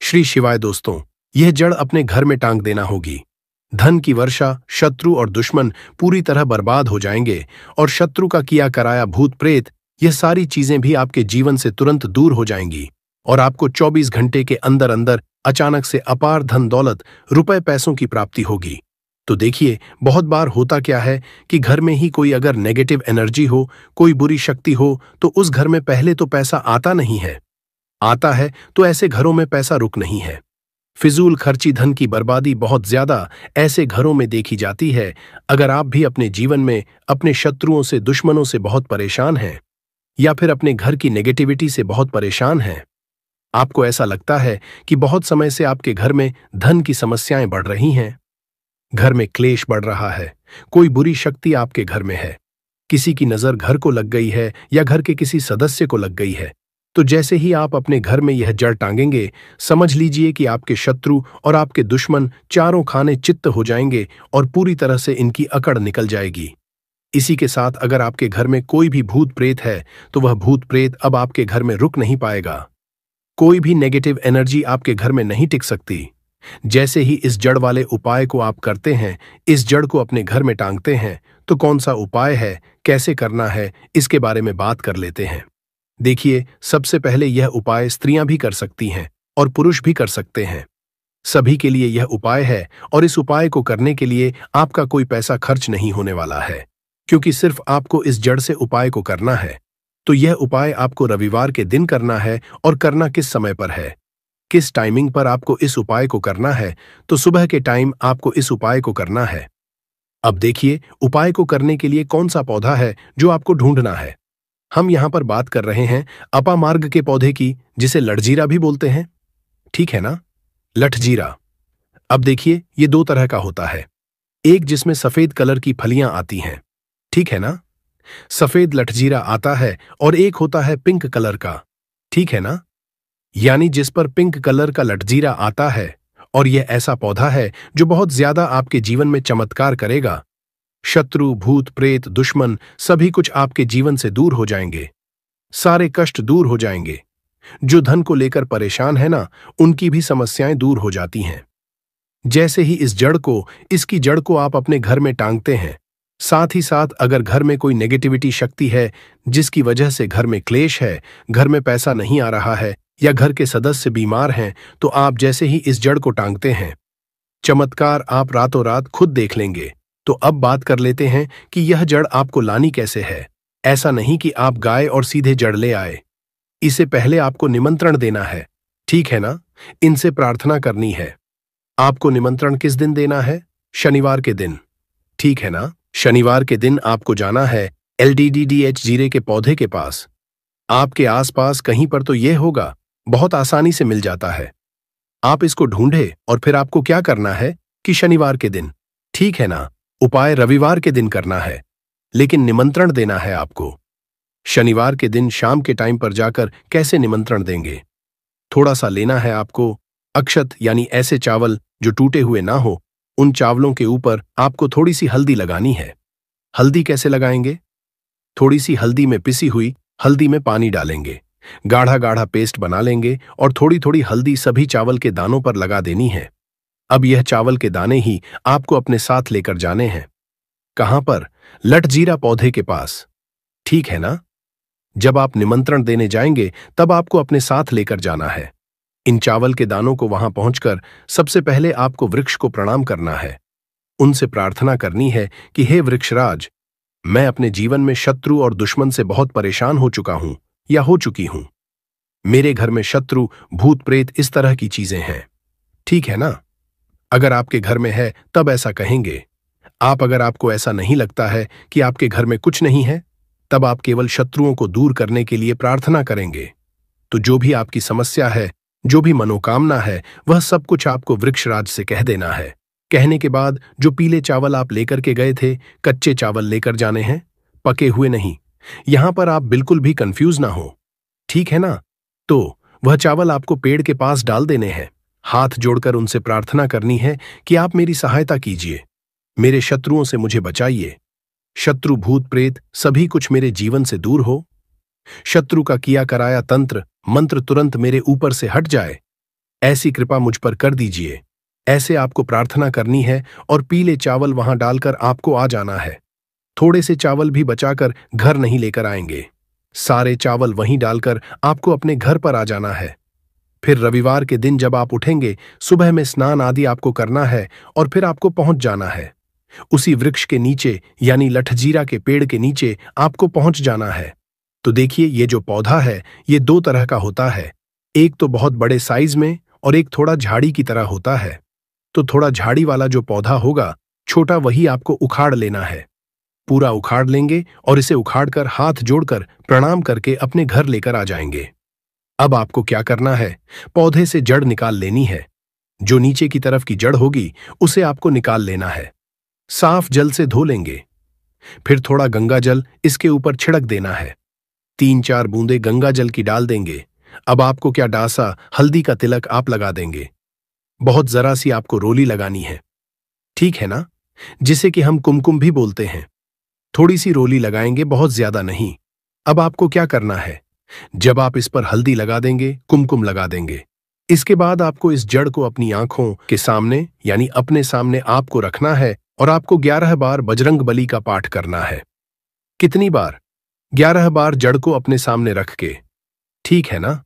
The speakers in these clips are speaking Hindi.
श्री शिवाय दोस्तों, यह जड़ अपने घर में टांग देना होगी। धन की वर्षा, शत्रु और दुश्मन पूरी तरह बर्बाद हो जाएंगे और शत्रु का किया कराया भूत प्रेत, यह सारी चीजें भी आपके जीवन से तुरंत दूर हो जाएंगी और आपको 24 घंटे के अंदर अंदर अचानक से अपार धन दौलत, रुपए पैसों की प्राप्ति होगी। तो देखिए, बहुत बार होता क्या है कि घर में ही कोई अगर नेगेटिव एनर्जी हो, कोई बुरी शक्ति हो, तो उस घर में पहले तो पैसा आता नहीं है। आता है तो ऐसे घरों में पैसा रुक नहीं है। फिजूल खर्ची, धन की बर्बादी बहुत ज्यादा ऐसे घरों में देखी जाती है। अगर आप भी अपने जीवन में अपने शत्रुओं से, दुश्मनों से बहुत परेशान हैं या फिर अपने घर की नेगेटिविटी से बहुत परेशान हैं, आपको ऐसा लगता है कि बहुत समय से आपके घर में धन की समस्याएं बढ़ रही हैं, घर में क्लेश बढ़ रहा है, कोई बुरी शक्ति आपके घर में है, किसी की नजर घर को लग गई है या घर के किसी सदस्य को लग गई है, तो जैसे ही आप अपने घर में यह जड़ टांगेंगे, समझ लीजिए कि आपके शत्रु और आपके दुश्मन चारों खाने चित्त हो जाएंगे और पूरी तरह से इनकी अकड़ निकल जाएगी। इसी के साथ अगर आपके घर में कोई भी भूत प्रेत है, तो वह भूत प्रेत अब आपके घर में रुक नहीं पाएगा। कोई भी नेगेटिव एनर्जी आपके घर में नहीं टिक सकती। जैसे ही इस जड़ वाले उपाय को आप करते हैं, इस जड़ को अपने घर में टांगते हैं, तो कौन सा उपाय है, कैसे करना है, इसके बारे में बात कर लेते हैं। देखिए, सबसे पहले यह उपाय स्त्रियां भी कर सकती हैं और पुरुष भी कर सकते हैं। सभी के लिए यह उपाय है और इस उपाय को करने के लिए आपका कोई पैसा खर्च नहीं होने वाला है, क्योंकि सिर्फ आपको इस जड़ से उपाय को करना है। तो यह उपाय आपको रविवार के दिन करना है। और करना किस समय पर है, किस टाइमिंग पर आपको इस उपाय को करना है, तो सुबह के टाइम आपको इस उपाय को करना है। अब देखिए, उपाय को करने के लिए कौन सा पौधा है जो आपको ढूंढना है। हम यहां पर बात कर रहे हैं अपामार्ग के पौधे की, जिसे लठजीरा भी बोलते हैं, ठीक है ना, लठजीरा। अब देखिए, ये दो तरह का होता है, एक जिसमें सफेद कलर की फलियां आती हैं, ठीक है ना, सफेद लठजीरा आता है, और एक होता है पिंक कलर का, ठीक है ना, यानी जिस पर पिंक कलर का लठजीरा आता है। और यह ऐसा पौधा है जो बहुत ज्यादा आपके जीवन में चमत्कार करेगा। शत्रु, भूत प्रेत, दुश्मन सभी कुछ आपके जीवन से दूर हो जाएंगे, सारे कष्ट दूर हो जाएंगे। जो धन को लेकर परेशान है ना, उनकी भी समस्याएं दूर हो जाती हैं। जैसे ही इसकी जड़ को आप अपने घर में टांगते हैं, साथ ही साथ अगर घर में कोई नेगेटिविटी शक्ति है जिसकी वजह से घर में क्लेश है, घर में पैसा नहीं आ रहा है या घर के सदस्य बीमार हैं, तो आप जैसे ही इस जड़ को टांगते हैं, चमत्कार आप रातों रात खुद देख लेंगे। तो अब बात कर लेते हैं कि यह जड़ आपको लानी कैसे है। ऐसा नहीं कि आप गाय और सीधे जड़ ले आए, इसे पहले आपको निमंत्रण देना है, ठीक है ना, इनसे प्रार्थना करनी है। आपको निमंत्रण किस दिन देना है? शनिवार के दिन, ठीक है ना। शनिवार के दिन आपको जाना है LDDDH जीरे के पौधे के पास। आपके आसपास कहीं पर तो यह होगा, बहुत आसानी से मिल जाता है। आप इसको ढूंढे और फिर आपको क्या करना है कि शनिवार के दिन, ठीक है ना, उपाय रविवार के दिन करना है, लेकिन निमंत्रण देना है आपको। शनिवार के दिन शाम के टाइम पर जाकर कैसे निमंत्रण देंगे? थोड़ा सा लेना है आपको अक्षत, यानी ऐसे चावल जो टूटे हुए ना हो। उन चावलों के ऊपर आपको थोड़ी सी हल्दी लगानी है। हल्दी कैसे लगाएंगे? थोड़ी सी हल्दी में पिसी हुई हल्दी में पानी डालेंगे, गाढ़ा गाढ़ा पेस्ट बना लेंगे और थोड़ी थोड़ी हल्दी सभी चावल के दानों पर लगा देनी है। अब यह चावल के दाने ही आपको अपने साथ लेकर जाने हैं। कहां पर? लठजीरा पौधे के पास, ठीक है ना। जब आप निमंत्रण देने जाएंगे तब आपको अपने साथ लेकर जाना है। इन चावल के दानों को वहां पहुंचकर सबसे पहले आपको वृक्ष को प्रणाम करना है। उनसे प्रार्थना करनी है कि हे वृक्षराज, मैं अपने जीवन में शत्रु और दुश्मन से बहुत परेशान हो चुका हूं या हो चुकी हूं। मेरे घर में शत्रु, भूत प्रेत, इस तरह की चीजें हैं, ठीक है ना। अगर आपके घर में है तब ऐसा कहेंगे। अगर आपको ऐसा नहीं लगता है कि आपके घर में कुछ नहीं है, तब आप केवल शत्रुओं को दूर करने के लिए प्रार्थना करेंगे। तो जो भी आपकी समस्या है, जो भी मनोकामना है, वह सब कुछ आपको वृक्षराज से कह देना है। कहने के बाद जो पीले चावल आप लेकर के गए थे, कच्चे चावल लेकर जाने हैं, पके हुए नहीं। यहां पर आप बिल्कुल भी कंफ्यूज ना हो, ठीक है ना। तो वह चावल आपको पेड़ के पास डाल देने हैं। हाथ जोड़कर उनसे प्रार्थना करनी है कि आप मेरी सहायता कीजिए, मेरे शत्रुओं से मुझे बचाइए। शत्रु, भूत प्रेत सभी कुछ मेरे जीवन से दूर हो। शत्रु का किया कराया तंत्र मंत्र तुरंत मेरे ऊपर से हट जाए। ऐसी कृपा मुझ पर कर दीजिए। ऐसे आपको प्रार्थना करनी है और पीले चावल वहां डालकर आपको आ जाना है। थोड़े से चावल भी बचाकर घर नहीं लेकर आएंगे। सारे चावल वहीं डालकर आपको अपने घर पर आ जाना है। फिर रविवार के दिन जब आप उठेंगे, सुबह में स्नान आदि आपको करना है और फिर आपको पहुंच जाना है। उसी वृक्ष के नीचे यानी लठजीरा के पेड़ के नीचे आपको पहुंच जाना है। तो देखिए, ये जो पौधा है ये दो तरह का होता है। एक तो बहुत बड़े साइज में और एक थोड़ा झाड़ी की तरह होता है। तो थोड़ा झाड़ी वाला जो पौधा होगा, छोटा, वही आपको उखाड़ लेना है। पूरा उखाड़ लेंगे और इसे उखाड़कर हाथ जोड़कर प्रणाम करके अपने घर लेकर आ जाएंगे। अब आपको क्या करना है, पौधे से जड़ निकाल लेनी है। जो नीचे की तरफ की जड़ होगी उसे आपको निकाल लेना है। साफ जल से धो लेंगे। फिर थोड़ा गंगा जल इसके ऊपर छिड़क देना है। 3-4 बूंदे गंगा जल की डाल देंगे। अब आपको क्या, डासा हल्दी का तिलक आप लगा देंगे। बहुत जरा सी आपको रोली लगानी है, ठीक है ना, जिसे कि हम कुमकुम भी बोलते हैं। थोड़ी सी रोली लगाएंगे, बहुत ज्यादा नहीं। अब आपको क्या करना है, जब आप इस पर हल्दी लगा देंगे, कुमकुम लगा देंगे, इसके बाद आपको इस जड़ को अपनी आंखों के सामने यानी अपने सामने आपको रखना है और आपको 11 बार बजरंग बली का पाठ करना है। कितनी बार? 11 बार जड़ को अपने सामने रख के, ठीक है ना।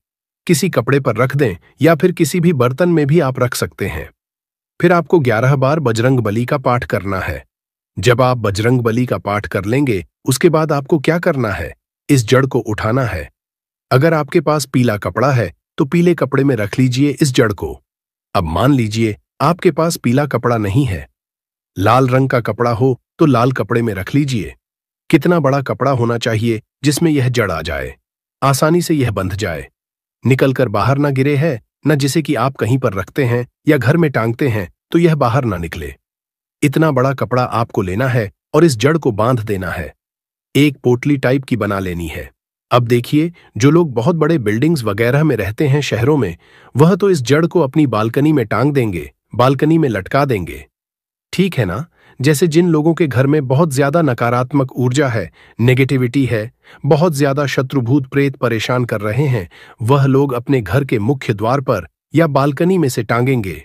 किसी कपड़े पर रख दें या फिर किसी भी बर्तन में भी आप रख सकते हैं। फिर आपको 11 बार बजरंग बली का पाठ करना है। जब आप बजरंग बली का पाठ कर लेंगे, उसके बाद आपको क्या करना है, इस जड़ को उठाना है। अगर आपके पास पीला कपड़ा है तो पीले कपड़े में रख लीजिए इस जड़ को। अब मान लीजिए आपके पास पीला कपड़ा नहीं है, लाल रंग का कपड़ा हो तो लाल कपड़े में रख लीजिए। कितना बड़ा कपड़ा होना चाहिए जिसमें यह जड़ आ जाए, आसानी से यह बंध जाए, निकलकर बाहर ना गिरे है, न जिसे कि आप कहीं पर रखते हैं या घर में टांगते हैं तो यह बाहर ना निकले। इतना बड़ा कपड़ा आपको लेना है और इस जड़ को बांध देना है। एक पोटली टाइप की बना लेनी है। अब देखिए, जो लोग बहुत बड़े बिल्डिंग्स वगैरह में रहते हैं शहरों में, वह तो इस जड़ को अपनी बालकनी में टांग देंगे, बालकनी में लटका देंगे, ठीक है ना। जैसे जिन लोगों के घर में बहुत ज्यादा नकारात्मक ऊर्जा है, नेगेटिविटी है, बहुत ज्यादा शत्रु भूत प्रेत परेशान कर रहे हैं, वह लोग अपने घर के मुख्य द्वार पर या बालकनी में से टांगेंगे।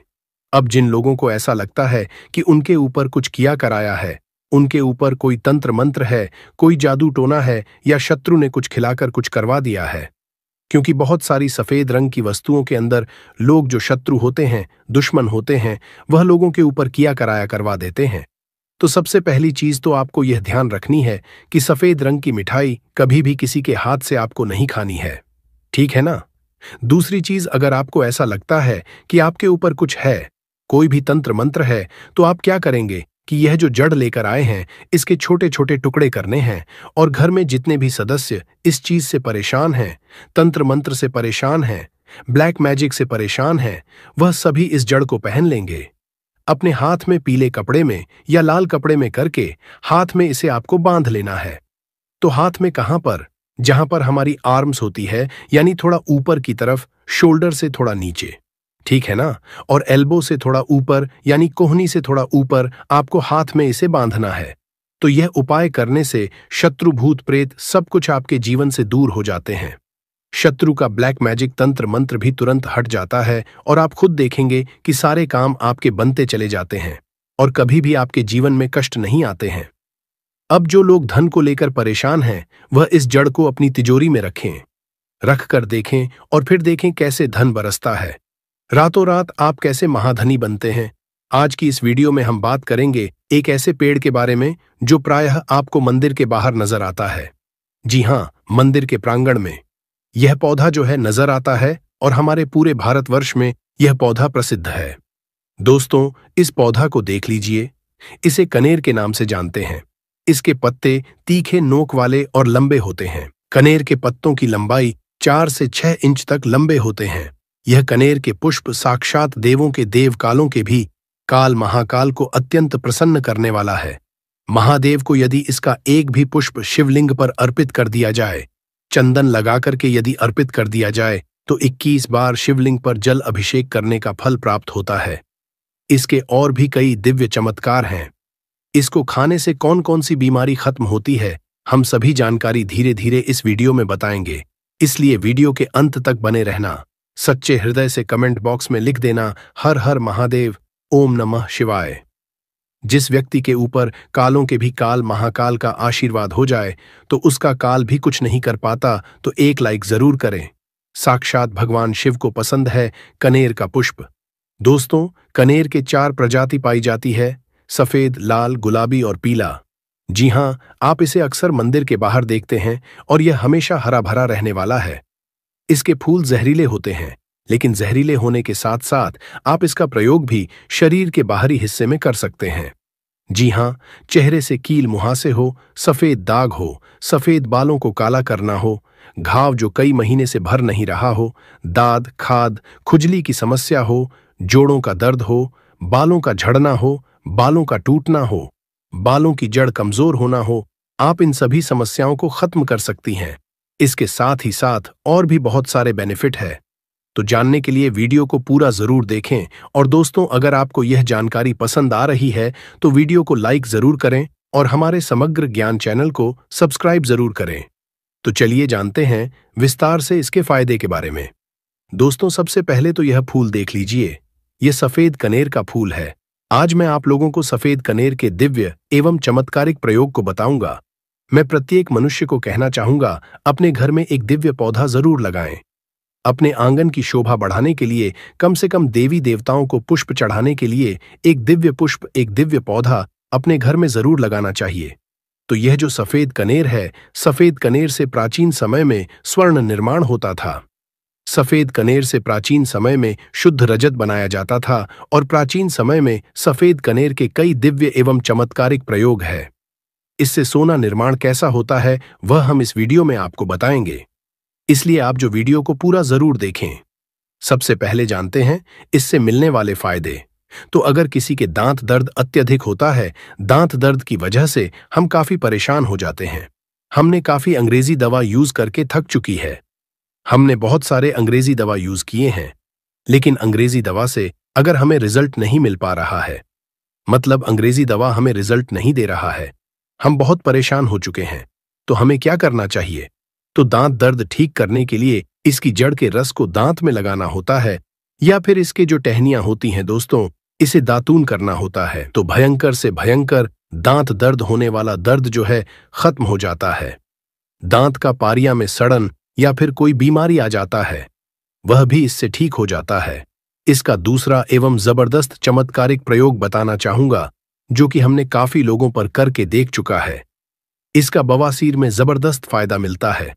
अब जिन लोगों को ऐसा लगता है कि उनके ऊपर कुछ किया कराया है, उनके ऊपर कोई तंत्र मंत्र है, कोई जादू टोना है या शत्रु ने कुछ खिलाकर कुछ करवा दिया है, क्योंकि बहुत सारी सफेद रंग की वस्तुओं के अंदर लोग जो शत्रु होते हैं, दुश्मन होते हैं, वह लोगों के ऊपर किया कराया करवा देते हैं। तो सबसे पहली चीज तो आपको यह ध्यान रखनी है कि सफेद रंग की मिठाई कभी भी किसी के हाथ से आपको नहीं खानी है, ठीक है ना। दूसरी चीज, अगर आपको ऐसा लगता है कि आपके ऊपर कुछ है, कोई भी तंत्र मंत्र है, तो आप क्या करेंगे कि यह जो जड़ लेकर आए हैं, इसके छोटे छोटे टुकड़े करने हैं और घर में जितने भी सदस्य इस चीज से परेशान हैं, तंत्र मंत्र से परेशान हैं, ब्लैक मैजिक से परेशान हैं, वह सभी इस जड़ को पहन लेंगे। अपने हाथ में पीले कपड़े में या लाल कपड़े में करके हाथ में इसे आपको बांध लेना है। तो हाथ में कहां पर? जहां पर हमारी आर्म्स होती है, यानी थोड़ा ऊपर की तरफ, शोल्डर से थोड़ा नीचे, ठीक है ना। और एल्बो से थोड़ा ऊपर यानी कोहनी से थोड़ा ऊपर आपको हाथ में इसे बांधना है। तो यह उपाय करने से शत्रु भूत प्रेत सब कुछ आपके जीवन से दूर हो जाते हैं। शत्रु का ब्लैक मैजिक तंत्र मंत्र भी तुरंत हट जाता है और आप खुद देखेंगे कि सारे काम आपके बनते चले जाते हैं और कभी भी आपके जीवन में कष्ट नहीं आते हैं। अब जो लोग धन को लेकर परेशान हैं, वह इस जड़ को अपनी तिजोरी में रखें, रख कर देखें और फिर देखें कैसे धन बरसता है। रातों रात आप कैसे महाधनी बनते हैं। आज की इस वीडियो में हम बात करेंगे एक ऐसे पेड़ के बारे में जो प्रायः आपको मंदिर के बाहर नजर आता है। जी हाँ, मंदिर के प्रांगण में यह पौधा जो है नजर आता है और हमारे पूरे भारतवर्ष में यह पौधा प्रसिद्ध है। दोस्तों, इस पौधा को देख लीजिए। इसे कनेर के नाम से जानते हैं। इसके पत्ते तीखे नोक वाले और लंबे होते हैं। कनेर के पत्तों की लंबाई 4 से 6 इंच तक लंबे होते हैं। यह कनेर के पुष्प साक्षात देवों के देव कालों के भी काल महाकाल को अत्यंत प्रसन्न करने वाला है। महादेव को यदि इसका एक भी पुष्प शिवलिंग पर अर्पित कर दिया जाए, चंदन लगाकर के यदि अर्पित कर दिया जाए, तो 21 बार शिवलिंग पर जल अभिषेक करने का फल प्राप्त होता है। इसके और भी कई दिव्य चमत्कार हैं। इसको खाने से कौन कौन सी बीमारी खत्म होती है, हम सभी जानकारी धीरे धीरे इस वीडियो में बताएंगे, इसलिए वीडियो के अंत तक बने रहना। सच्चे हृदय से कमेंट बॉक्स में लिख देना हर हर महादेव, ओम नमः शिवाय। जिस व्यक्ति के ऊपर कालों के भी काल महाकाल का आशीर्वाद हो जाए तो उसका काल भी कुछ नहीं कर पाता, तो एक लाइक जरूर करें। साक्षात भगवान शिव को पसंद है कनेर का पुष्प। दोस्तों, कनेर के 4 प्रजाति पाई जाती है, सफेद, लाल, गुलाबी और पीला। जी हां, आप इसे अक्सर मंदिर के बाहर देखते हैं और यह हमेशा हरा भरा रहने वाला है। इसके फूल जहरीले होते हैं, लेकिन जहरीले होने के साथ साथ आप इसका प्रयोग भी शरीर के बाहरी हिस्से में कर सकते हैं। जी हां, चेहरे से कील मुहासे हो, सफेद दाग हो, सफेद बालों को काला करना हो, घाव जो कई महीने से भर नहीं रहा हो, दाद, खाद, खुजली की समस्या हो, जोड़ों का दर्द हो, बालों का झड़ना हो, बालों का टूटना हो, बालों की जड़ कमजोर होना हो, आप इन सभी समस्याओं को खत्म कर सकती हैं। इसके साथ ही साथ और भी बहुत सारे बेनिफिट है। तो जानने के लिए वीडियो को पूरा जरूर देखें। और दोस्तों, अगर आपको यह जानकारी पसंद आ रही है तो वीडियो को लाइक जरूर करें और हमारे समग्र ज्ञान चैनल को सब्सक्राइब जरूर करें। तो चलिए जानते हैं विस्तार से इसके फायदे के बारे में। दोस्तों, सबसे पहले तो यह फूल देख लीजिए। यह सफेद कनेर का फूल है। आज मैं आप लोगों को सफेद कनेर के दिव्य एवं चमत्कारिक प्रयोग को बताऊंगा। मैं प्रत्येक मनुष्य को कहना चाहूंगा, अपने घर में एक दिव्य पौधा जरूर लगाएं। अपने आंगन की शोभा बढ़ाने के लिए, कम से कम देवी देवताओं को पुष्प चढ़ाने के लिए एक दिव्य पुष्प, एक दिव्य पौधा अपने घर में जरूर लगाना चाहिए। तो यह जो सफेद कनेर है, सफेद कनेर से प्राचीन समय में स्वर्ण निर्माण होता था। सफेद कनेर से प्राचीन समय में शुद्ध रजत बनाया जाता था और प्राचीन समय में सफेद कनेर के कई दिव्य एवं चमत्कारिक प्रयोग है। इससे सोना निर्माण कैसा होता है वह हम इस वीडियो में आपको बताएंगे, इसलिए आप जो वीडियो को पूरा जरूर देखें। सबसे पहले जानते हैं इससे मिलने वाले फायदे। तो अगर किसी के दांत दर्द अत्यधिक होता है, दांत दर्द की वजह से हम काफी परेशान हो जाते हैं, हमने काफी अंग्रेजी दवा यूज करके थक चुकी है, हमने बहुत सारे अंग्रेजी दवा यूज किए हैं, लेकिन अंग्रेजी दवा से अगर हमें रिजल्ट नहीं मिल पा रहा है, मतलब अंग्रेजी दवा हमें रिजल्ट नहीं दे रहा है, हम बहुत परेशान हो चुके हैं, तो हमें क्या करना चाहिए? तो दांत दर्द ठीक करने के लिए इसकी जड़ के रस को दांत में लगाना होता है, या फिर इसके जो टहनियां होती हैं दोस्तों, इसे दातून करना होता है। तो भयंकर से भयंकर दांत दर्द होने वाला दर्द जो है खत्म हो जाता है। दांत का पारिया में सड़न या फिर कोई बीमारी आ जाता है, वह भी इससे ठीक हो जाता है। इसका दूसरा एवं जबरदस्त चमत्कारिक प्रयोग बताना चाहूंगा, जो कि हमने काफी लोगों पर करके देख चुका है। इसका बवासीर में जबरदस्त फायदा मिलता है।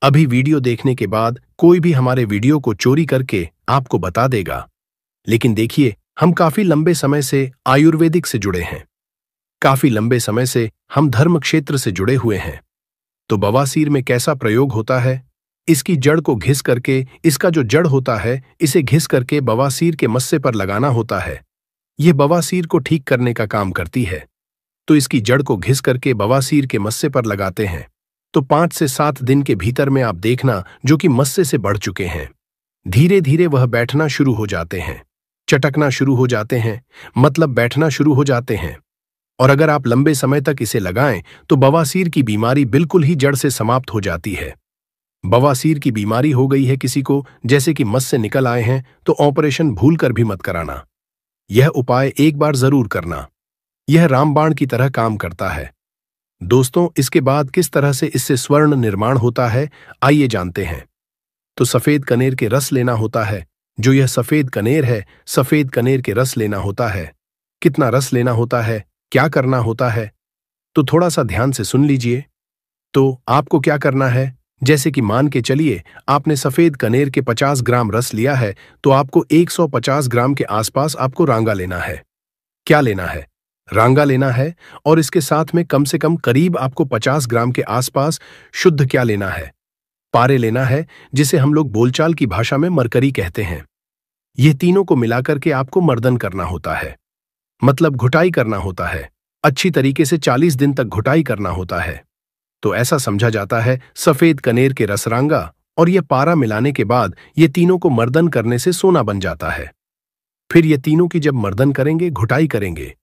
अभी वीडियो देखने के बाद कोई भी हमारे वीडियो को चोरी करके आपको बता देगा, लेकिन देखिए, हम काफी लंबे समय से आयुर्वेदिक से जुड़े हैं, काफी लंबे समय से हम धर्म क्षेत्र से जुड़े हुए हैं। तो बवासीर में कैसा प्रयोग होता है? इसकी जड़ को घिस करके, इसका जो जड़ होता है इसे घिस करके बवासीर के मस्से पर लगाना होता है। यह बवासीर को ठीक करने का काम करती है। तो इसकी जड़ को घिस करके बवासीर के मस्से पर लगाते हैं, तो 5 से 7 दिन के भीतर में आप देखना जो कि मस्से से बढ़ चुके हैं, धीरे धीरे वह बैठना शुरू हो जाते हैं, चटकना शुरू हो जाते हैं, मतलब बैठना शुरू हो जाते हैं। और अगर आप लंबे समय तक इसे लगाएं तो बवासीर की बीमारी बिल्कुल ही जड़ से समाप्त हो जाती है। बवासीर की बीमारी हो गई है किसी को, जैसे कि मस्से निकल आए हैं, तो ऑपरेशन भूल कर भी मत कराना। यह उपाय एक बार जरूर करना। यह रामबाण की तरह काम करता है। दोस्तों, इसके बाद किस तरह से इससे स्वर्ण निर्माण होता है, आइए जानते हैं। तो सफेद कनेर के रस लेना होता है। जो यह सफेद कनेर है, सफेद कनेर के रस लेना होता है। कितना रस लेना होता है, क्या करना होता है, तो थोड़ा सा ध्यान से सुन लीजिए। तो आपको क्या करना है, जैसे कि मान के चलिए आपने सफेद कनेर के 50 ग्राम रस लिया है, तो आपको 150 ग्राम के आसपास आपको रांगा लेना है। क्या लेना है? रांगा लेना है। और इसके साथ में कम से कम करीब आपको 50 ग्राम के आसपास शुद्ध क्या लेना है? पारे लेना है, जिसे हम लोग बोलचाल की भाषा में मरकरी कहते हैं। ये तीनों को मिलाकर के आपको मर्दन करना होता है, मतलब घुटाई करना होता है। अच्छी तरीके से 40 दिन तक घुटाई करना होता है। तो ऐसा समझा जाता है सफेद कनेर के रसरांगा और ये पारा मिलाने के बाद ये तीनों को मर्दन करने से सोना बन जाता है। फिर ये तीनों की जब मर्दन करेंगे, घुटाई करेंगे,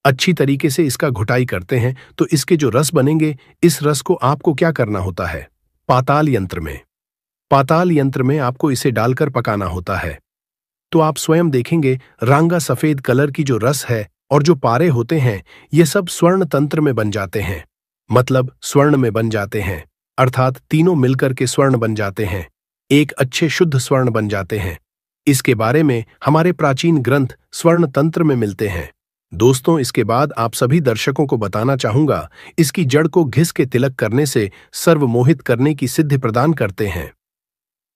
अच्छी तरीके से इसका घुटाई करते हैं, तो इसके जो रस बनेंगे, इस रस को आपको क्या करना होता है? पाताल यंत्र में, पाताल यंत्र में आपको इसे डालकर पकाना होता है। तो आप स्वयं देखेंगे रांगा सफेद कलर की जो रस है और जो पारे होते हैं ये सब स्वर्ण तंत्र में बन जाते हैं, मतलब स्वर्ण में बन जाते हैं, अर्थात तीनों मिलकर के स्वर्ण बन जाते हैं, एक अच्छे शुद्ध स्वर्ण बन जाते हैं। इसके बारे में हमारे प्राचीन ग्रंथ स्वर्ण तंत्र में मिलते हैं। दोस्तों, इसके बाद आप सभी दर्शकों को बताना चाहूंगा, इसकी जड़ को घिस के तिलक करने से सर्वमोहित करने की सिद्धि प्रदान करते हैं।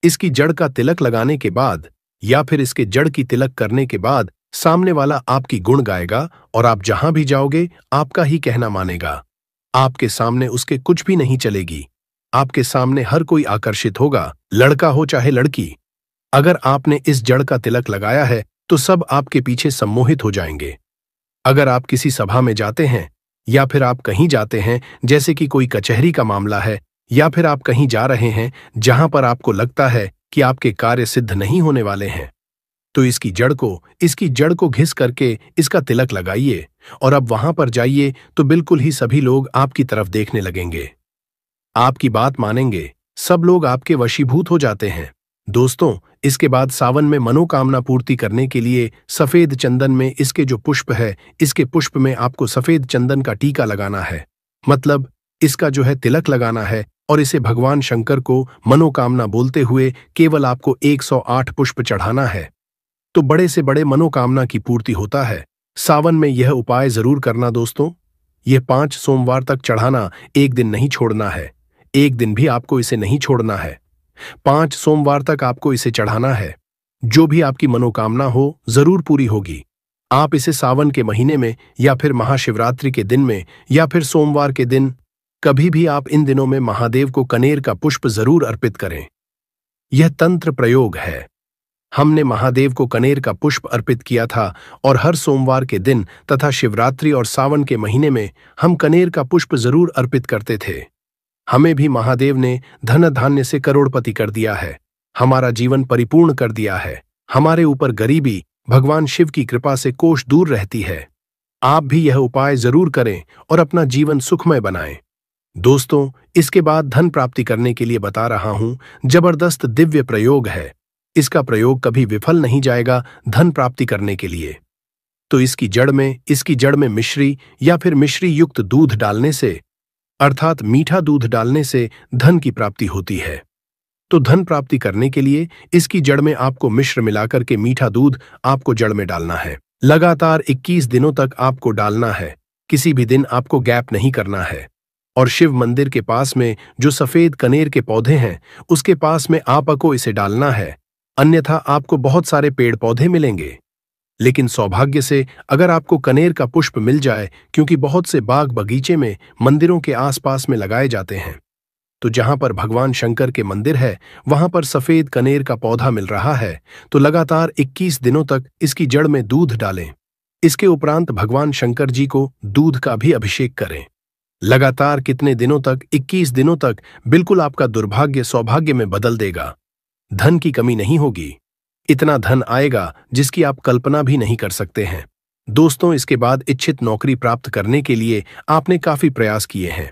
इसकी जड़ का तिलक लगाने के बाद या फिर इसके जड़ की तिलक करने के बाद सामने वाला आपकी गुण गाएगा और आप जहां भी जाओगे आपका ही कहना मानेगा। आपके सामने उसके कुछ भी नहीं चलेगी। आपके सामने हर कोई आकर्षित होगा, लड़का हो चाहे लड़की। अगर आपने इस जड़ का तिलक लगाया है तो सब आपके पीछे सम्मोहित हो जाएंगे। अगर आप किसी सभा में जाते हैं या फिर आप कहीं जाते हैं, जैसे कि कोई कचहरी का मामला है, या फिर आप कहीं जा रहे हैं जहां पर आपको लगता है कि आपके कार्य सिद्ध नहीं होने वाले हैं, तो इसकी जड़ को घिस करके इसका तिलक लगाइए और अब वहां पर जाइए तो बिल्कुल ही सभी लोग आपकी तरफ देखने लगेंगे, आपकी बात मानेंगे, सब लोग आपके वशीभूत हो जाते हैं। दोस्तों, इसके बाद सावन में मनोकामना पूर्ति करने के लिए सफेद चंदन में इसके जो पुष्प है, इसके पुष्प में आपको सफेद चंदन का टीका लगाना है, मतलब इसका जो है तिलक लगाना है, और इसे भगवान शंकर को मनोकामना बोलते हुए केवल आपको 108 पुष्प चढ़ाना है, तो बड़े से बड़े मनोकामना की पूर्ति होता है। सावन में यह उपाय जरूर करना दोस्तों। यह 5 सोमवार तक चढ़ाना, एक दिन नहीं छोड़ना है, एक दिन भी आपको इसे नहीं छोड़ना है। 5 सोमवार तक आपको इसे चढ़ाना है। जो भी आपकी मनोकामना हो जरूर पूरी होगी। आप इसे सावन के महीने में या फिर महाशिवरात्रि के दिन में या फिर सोमवार के दिन, कभी भी आप इन दिनों में महादेव को कनेर का पुष्प जरूर अर्पित करें। यह तंत्र प्रयोग है। हमने महादेव को कनेर का पुष्प अर्पित किया था और हर सोमवार के दिन तथा शिवरात्रि और सावन के महीने में हम कनेर का पुष्प जरूर अर्पित करते थे। हमें भी महादेव ने धन धान्य से करोड़पति कर दिया है, हमारा जीवन परिपूर्ण कर दिया है, हमारे ऊपर गरीबी भगवान शिव की कृपा से कोष दूर रहती है। आप भी यह उपाय जरूर करें और अपना जीवन सुखमय बनाएं। दोस्तों, इसके बाद धन प्राप्ति करने के लिए बता रहा हूं, जबरदस्त दिव्य प्रयोग है। इसका प्रयोग कभी विफल नहीं जाएगा धन प्राप्ति करने के लिए। तो इसकी जड़ में मिश्री या फिर मिश्री युक्त दूध डालने से, अर्थात मीठा दूध डालने से धन की प्राप्ति होती है। तो धन प्राप्ति करने के लिए इसकी जड़ में आपको मिश्र मिलाकर के मीठा दूध आपको जड़ में डालना है। लगातार 21 दिनों तक आपको डालना है, किसी भी दिन आपको गैप नहीं करना है। और शिव मंदिर के पास में जो सफेद कनेर के पौधे हैं उसके पास में आपको इसे डालना है, अन्यथा आपको बहुत सारे पेड़ पौधे मिलेंगे। लेकिन सौभाग्य से अगर आपको कनेर का पुष्प मिल जाए, क्योंकि बहुत से बाग बगीचे में मंदिरों के आसपास में लगाए जाते हैं, तो जहां पर भगवान शंकर के मंदिर है वहां पर सफेद कनेर का पौधा मिल रहा है, तो लगातार 21 दिनों तक इसकी जड़ में दूध डालें। इसके उपरांत भगवान शंकर जी को दूध का भी अभिषेक करें। लगातार कितने दिनों तक? 21 दिनों तक बिल्कुल आपका दुर्भाग्य सौभाग्य में बदल देगा। धन की कमी नहीं होगी, इतना धन आएगा जिसकी आप कल्पना भी नहीं कर सकते हैं। दोस्तों, इसके बाद इच्छित नौकरी प्राप्त करने के लिए आपने काफी प्रयास किए हैं,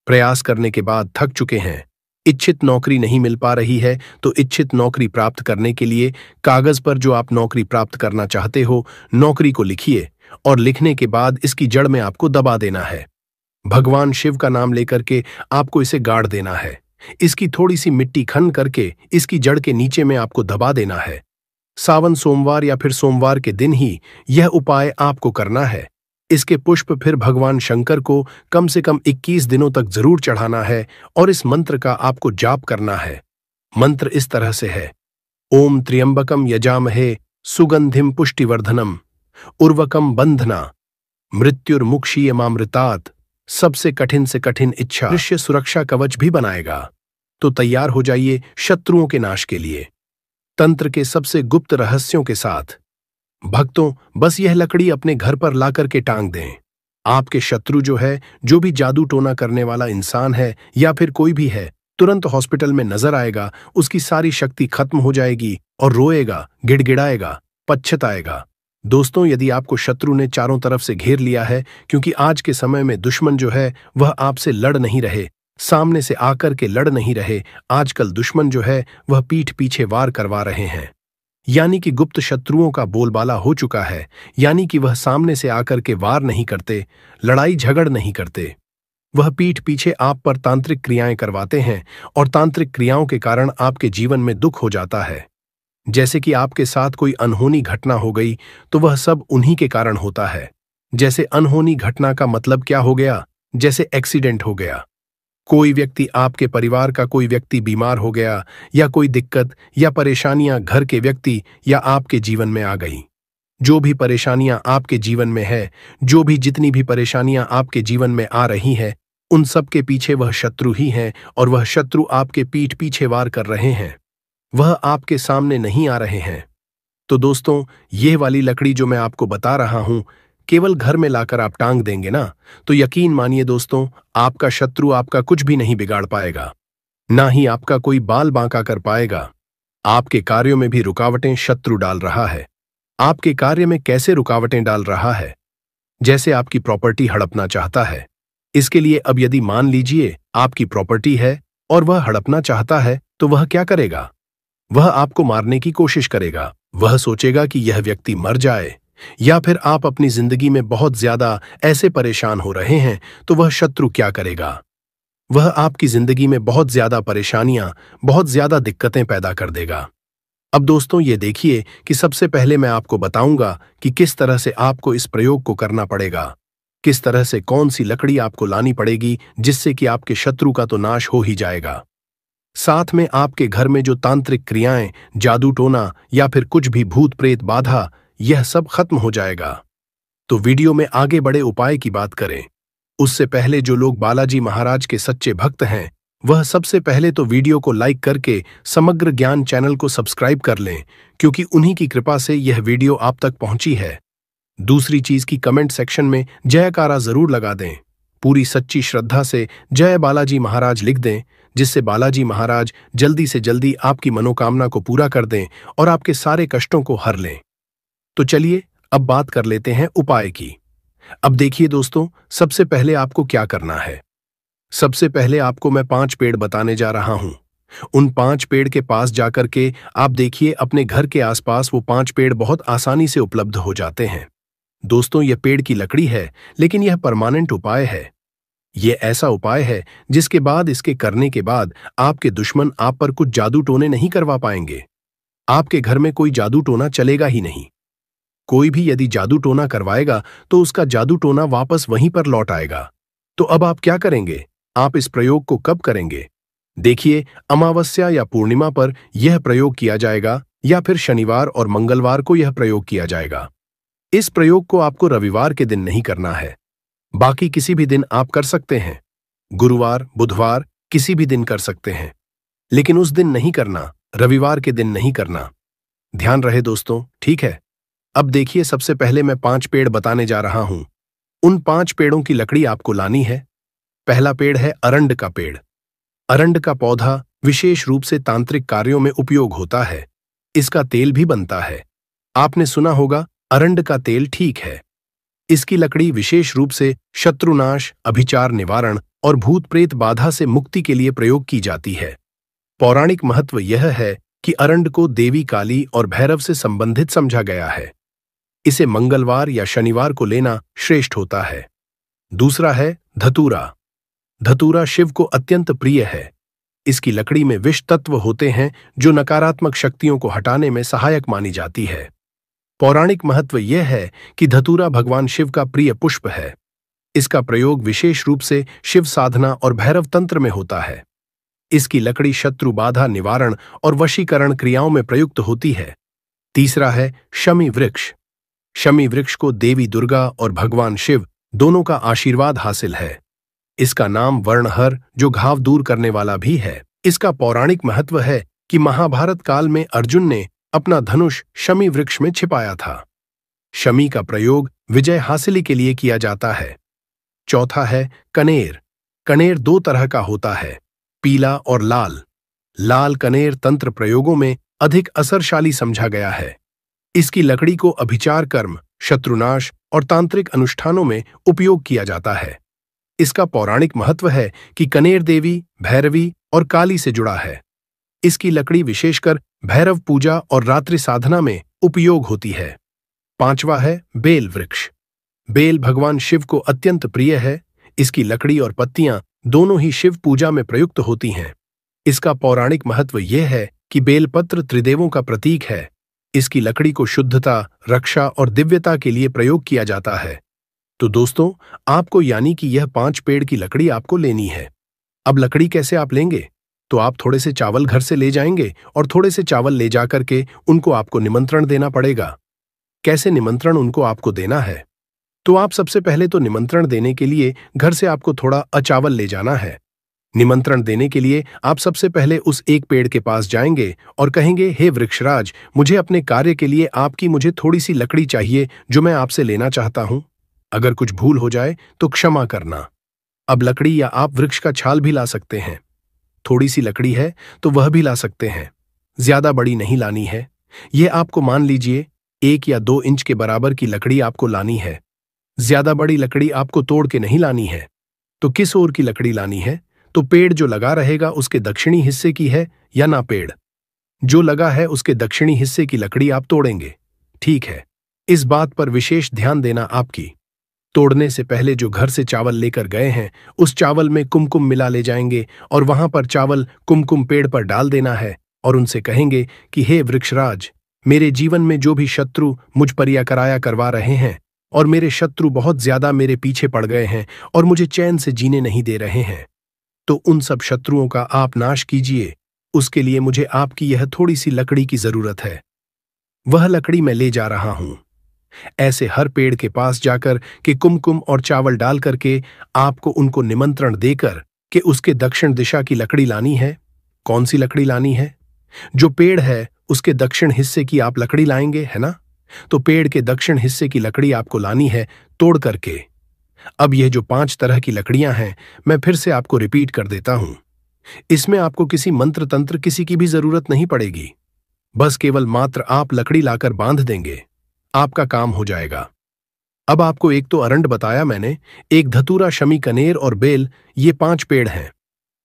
प्रयास करने के बाद थक चुके हैं, इच्छित नौकरी नहीं मिल पा रही है, तो इच्छित नौकरी प्राप्त करने के लिए कागज पर जो आप नौकरी प्राप्त करना चाहते हो नौकरी को लिखिए और लिखने के बाद इसकी जड़ में आपको दबा देना है। भगवान शिव का नाम लेकर के आपको इसे गाड़ देना है। इसकी थोड़ी सी मिट्टी खन करके इसकी जड़ के नीचे में आपको दबा देना है। सावन सोमवार या फिर सोमवार के दिन ही यह उपाय आपको करना है। इसके पुष्प फिर भगवान शंकर को कम से कम 21 दिनों तक जरूर चढ़ाना है और इस मंत्र का आपको जाप करना है। मंत्र इस तरह से है: ओम त्र्यंबकम यजामहे सुगंधिम पुष्टिवर्धनम उर्वकम बंधना मृत्युर्मुक्षीयमामृतात्। सबसे कठिन से कठिन इच्छा दृश्य सुरक्षा कवच भी बनाएगा। तो तैयार हो जाइए शत्रुओं के नाश के लिए तंत्र के सबसे गुप्त रहस्यों के साथ। भक्तों, बस यह लकड़ी अपने घर पर लाकर के टांग दें। आपके शत्रु जो भी जादू टोना करने वाला इंसान है या फिर कोई भी है, तुरंत हॉस्पिटल में नजर आएगा, उसकी सारी शक्ति खत्म हो जाएगी और रोएगा, गिड़गिड़ाएगा, पछताएगा। दोस्तों, यदि आपको शत्रु ने चारों तरफ से घेर लिया है, क्योंकि आज के समय में दुश्मन वह आपसे लड़ नहीं रहे, सामने से आकर के लड़ नहीं रहे, आजकल दुश्मन जो है वह पीठ पीछे वार करवा रहे हैं। यानी कि गुप्त शत्रुओं का बोलबाला हो चुका है, यानी कि वह सामने से आकर के वार नहीं करते, लड़ाई झगड़ नहीं करते। वह पीठ पीछे आप पर तांत्रिक क्रियाएं करवाते हैं और तांत्रिक क्रियाओं के कारण आपके जीवन में दुख हो जाता है। जैसे कि आपके साथ कोई अनहोनी घटना हो गई तो वह सब उन्हीं के कारण होता है। जैसे अनहोनी घटना का मतलब क्या हो गया? जैसे एक्सीडेंट हो गया, कोई व्यक्ति, आपके परिवार का कोई व्यक्ति बीमार हो गया, या कोई दिक्कत या परेशानियां घर के व्यक्ति या आपके जीवन में आ गई। जो भी परेशानियां आपके जीवन में है, जो भी जितनी भी परेशानियां आपके जीवन में आ रही हैं, उन सब के पीछे वह शत्रु ही है और वह शत्रु आपके पीठ पीछे वार कर रहे हैं, वह आपके सामने नहीं आ रहे हैं। तो दोस्तों, यह वाली लकड़ी जो मैं आपको बता रहा हूं, केवल घर में लाकर आप टांग देंगे ना, तो यकीन मानिए दोस्तों, आपका शत्रु आपका कुछ भी नहीं बिगाड़ पाएगा, ना ही आपका कोई बाल बांका कर पाएगा। आपके कार्यों में भी रुकावटें शत्रु डाल रहा है। आपके कार्य में कैसे रुकावटें डाल रहा है? जैसे आपकी प्रॉपर्टी हड़पना चाहता है। इसके लिए अब यदि मान लीजिए आपकी प्रॉपर्टी है और वह हड़पना चाहता है, तो वह क्या करेगा? वह आपको मारने की कोशिश करेगा। वह सोचेगा कि यह व्यक्ति मर जाए, या फिर आप अपनी जिंदगी में बहुत ज्यादा ऐसे परेशान हो रहे हैं, तो वह शत्रु क्या करेगा? वह आपकी जिंदगी में बहुत ज्यादा परेशानियां, बहुत ज्यादा दिक्कतें पैदा कर देगा। अब दोस्तों, ये देखिए कि सबसे पहले मैं आपको बताऊंगा कि किस तरह से आपको इस प्रयोग को करना पड़ेगा, किस तरह से कौन सी लकड़ी आपको लानी पड़ेगी जिससे कि आपके शत्रु का तो नाश हो ही जाएगा। साथ में आपके घर में जो तांत्रिक क्रियाएं, जादू टोना या फिर कुछ भी भूत प्रेत बाधा, यह सब खत्म हो जाएगा। तो वीडियो में आगे बड़े उपाय की बात करें उससे पहले जो लोग बालाजी महाराज के सच्चे भक्त हैं, वह सबसे पहले तो वीडियो को लाइक करके समग्र ज्ञान चैनल को सब्सक्राइब कर लें, क्योंकि उन्हीं की कृपा से यह वीडियो आप तक पहुंची है। दूसरी चीज की कमेंट सेक्शन में जयकारा जरूर लगा दें, पूरी सच्ची श्रद्धा से जय बालाजी महाराज लिख दें, जिससे बालाजी महाराज जल्दी से जल्दी आपकी मनोकामना को पूरा कर दें और आपके सारे कष्टों को हर लें। तो चलिए अब बात कर लेते हैं उपाय की। अब देखिए दोस्तों, सबसे पहले आपको क्या करना है। सबसे पहले आपको मैं 5 पेड़ बताने जा रहा हूं। उन 5 पेड़ के पास जाकर के आप देखिए, अपने घर के आसपास वो 5 पेड़ बहुत आसानी से उपलब्ध हो जाते हैं। दोस्तों, यह पेड़ की लकड़ी है, लेकिन यह परमानेंट उपाय है। यह ऐसा उपाय है जिसके बाद, इसके करने के बाद आपके दुश्मन आप पर कुछ जादू टोने नहीं करवा पाएंगे। आपके घर में कोई जादू टोना चलेगा ही नहीं। कोई भी यदि जादू टोना करवाएगा तो उसका जादू टोना वापस वहीं पर लौट आएगा। तो अब आप क्या करेंगे? आप इस प्रयोग को कब करेंगे? देखिए, अमावस्या या पूर्णिमा पर यह प्रयोग किया जाएगा, या फिर शनिवार और मंगलवार को यह प्रयोग किया जाएगा। इस प्रयोग को आपको रविवार के दिन नहीं करना है, बाकी किसी भी दिन आप कर सकते हैं। गुरुवार, बुधवार, किसी भी दिन कर सकते हैं, लेकिन उस दिन नहीं करना, रविवार के दिन नहीं करना। ध्यान रहे दोस्तों, ठीक है? अब देखिए, सबसे पहले मैं 5 पेड़ बताने जा रहा हूं। उन 5 पेड़ों की लकड़ी आपको लानी है। पहला पेड़ है अरंड का पेड़। अरंड का पौधा विशेष रूप से तांत्रिक कार्यों में उपयोग होता है। इसका तेल भी बनता है। आपने सुना होगा, अरंड का तेल ठीक है। इसकी लकड़ी विशेष रूप से शत्रुनाश, अभिचार निवारण और भूत प्रेत बाधा से मुक्ति के लिए प्रयोग की जाती है। पौराणिक महत्व यह है कि अरंड को देवी काली और भैरव से संबंधित समझा गया है। इसे मंगलवार या शनिवार को लेना श्रेष्ठ होता है। दूसरा है धतूरा। धतूरा शिव को अत्यंत प्रिय है। इसकी लकड़ी में विष तत्व होते हैं जो नकारात्मक शक्तियों को हटाने में सहायक मानी जाती है। पौराणिक महत्व यह है कि धतूरा भगवान शिव का प्रिय पुष्प है। इसका प्रयोग विशेष रूप से शिव साधना और भैरव तंत्र में होता है। इसकी लकड़ी शत्रु बाधा निवारण और वशीकरण क्रियाओं में प्रयुक्त होती है। तीसरा है शमी वृक्ष। शमी वृक्ष को देवी दुर्गा और भगवान शिव दोनों का आशीर्वाद हासिल है। इसका नाम वर्णहर, जो घाव दूर करने वाला भी है। इसका पौराणिक महत्व है कि महाभारत काल में अर्जुन ने अपना धनुष शमी वृक्ष में छिपाया था। शमी का प्रयोग विजय हासिल के लिए किया जाता है। चौथा है कनेर। कनेर 2 तरह का होता है, पीला और लाल। लाल कनेर तंत्र प्रयोगों में अधिक असरशाली समझा गया है। इसकी लकड़ी को अभिचार कर्म, शत्रुनाश और तांत्रिक अनुष्ठानों में उपयोग किया जाता है। इसका पौराणिक महत्व है कि कनेर देवी, भैरवी और काली से जुड़ा है। इसकी लकड़ी विशेषकर भैरव पूजा और रात्रि साधना में उपयोग होती है। पांचवा है बेल वृक्ष। बेल भगवान शिव को अत्यंत प्रिय है। इसकी लकड़ी और पत्तियां दोनों ही शिव पूजा में प्रयुक्त होती हैं। इसका पौराणिक महत्व यह है कि बेलपत्र त्रिदेवों का प्रतीक है। इसकी लकड़ी को शुद्धता, रक्षा और दिव्यता के लिए प्रयोग किया जाता है। तो दोस्तों, आपको यानी कि यह 5 पेड़ की लकड़ी आपको लेनी है। अब लकड़ी कैसे आप लेंगे? तो आप थोड़े से चावल घर से ले जाएंगे और थोड़े से चावल ले जाकर के उनको आपको निमंत्रण देना पड़ेगा। कैसे निमंत्रण उनको आपको देना है? तो आप सबसे पहले तो निमंत्रण देने के लिए घर से आपको थोड़ा अचावल ले जाना है। निमंत्रण देने के लिए आप सबसे पहले उस एक पेड़ के पास जाएंगे और कहेंगे, हे वृक्षराज, मुझे अपने कार्य के लिए आपकी मुझे थोड़ी सी लकड़ी चाहिए जो मैं आपसे लेना चाहता हूं। अगर कुछ भूल हो जाए तो क्षमा करना। अब लकड़ी या आप वृक्ष का छाल भी ला सकते हैं। थोड़ी सी लकड़ी है तो वह भी ला सकते हैं। ज्यादा बड़ी नहीं लानी है। यह आपको मान लीजिए 1 या 2 इंच के बराबर की लकड़ी आपको लानी है। ज्यादा बड़ी लकड़ी आपको तोड़ के नहीं लानी है। तो किस ओर की लकड़ी लानी है? तो पेड़ जो लगा रहेगा उसके दक्षिणी हिस्से की है या ना पेड़ जो लगा है उसके दक्षिणी हिस्से की लकड़ी आप तोड़ेंगे। ठीक है, इस बात पर विशेष ध्यान देना आपकी। तोड़ने से पहले जो घर से चावल लेकर गए हैं उस चावल में कुमकुम मिला ले जाएंगे और वहां पर चावल कुमकुम पेड़ पर डाल देना है और उनसे कहेंगे कि हे वृक्षराज, मेरे जीवन में जो भी शत्रु मुझ पर या कराया करवा रहे हैं और मेरे शत्रु बहुत ज्यादा मेरे पीछे पड़ गए हैं और मुझे चैन से जीने नहीं दे रहे हैं, तो उन सब शत्रुओं का आप नाश कीजिए। उसके लिए मुझे आपकी यह थोड़ी सी लकड़ी की जरूरत है। वह लकड़ी मैं ले जा रहा हूं। ऐसे हर पेड़ के पास जाकर के कुमकुम और चावल डाल करके आपको उनको निमंत्रण देकर कि उसके दक्षिण दिशा की लकड़ी लानी है। कौन सी लकड़ी लानी है? जो पेड़ है उसके दक्षिण हिस्से की आप लकड़ी लाएंगे, है ना? तो पेड़ के दक्षिण हिस्से की लकड़ी आपको लानी है तोड़ करके। अब यह जो 5 तरह की लकड़ियां हैं मैं फिर से आपको रिपीट कर देता हूं। इसमें आपको किसी मंत्र तंत्र किसी की भी जरूरत नहीं पड़ेगी। बस केवल मात्र आप लकड़ी लाकर बांध देंगे, आपका काम हो जाएगा। अब आपको एक तो अरंड बताया मैंने, एक धतूरा, शमी, कनेर और बेल, ये 5 पेड़ हैं।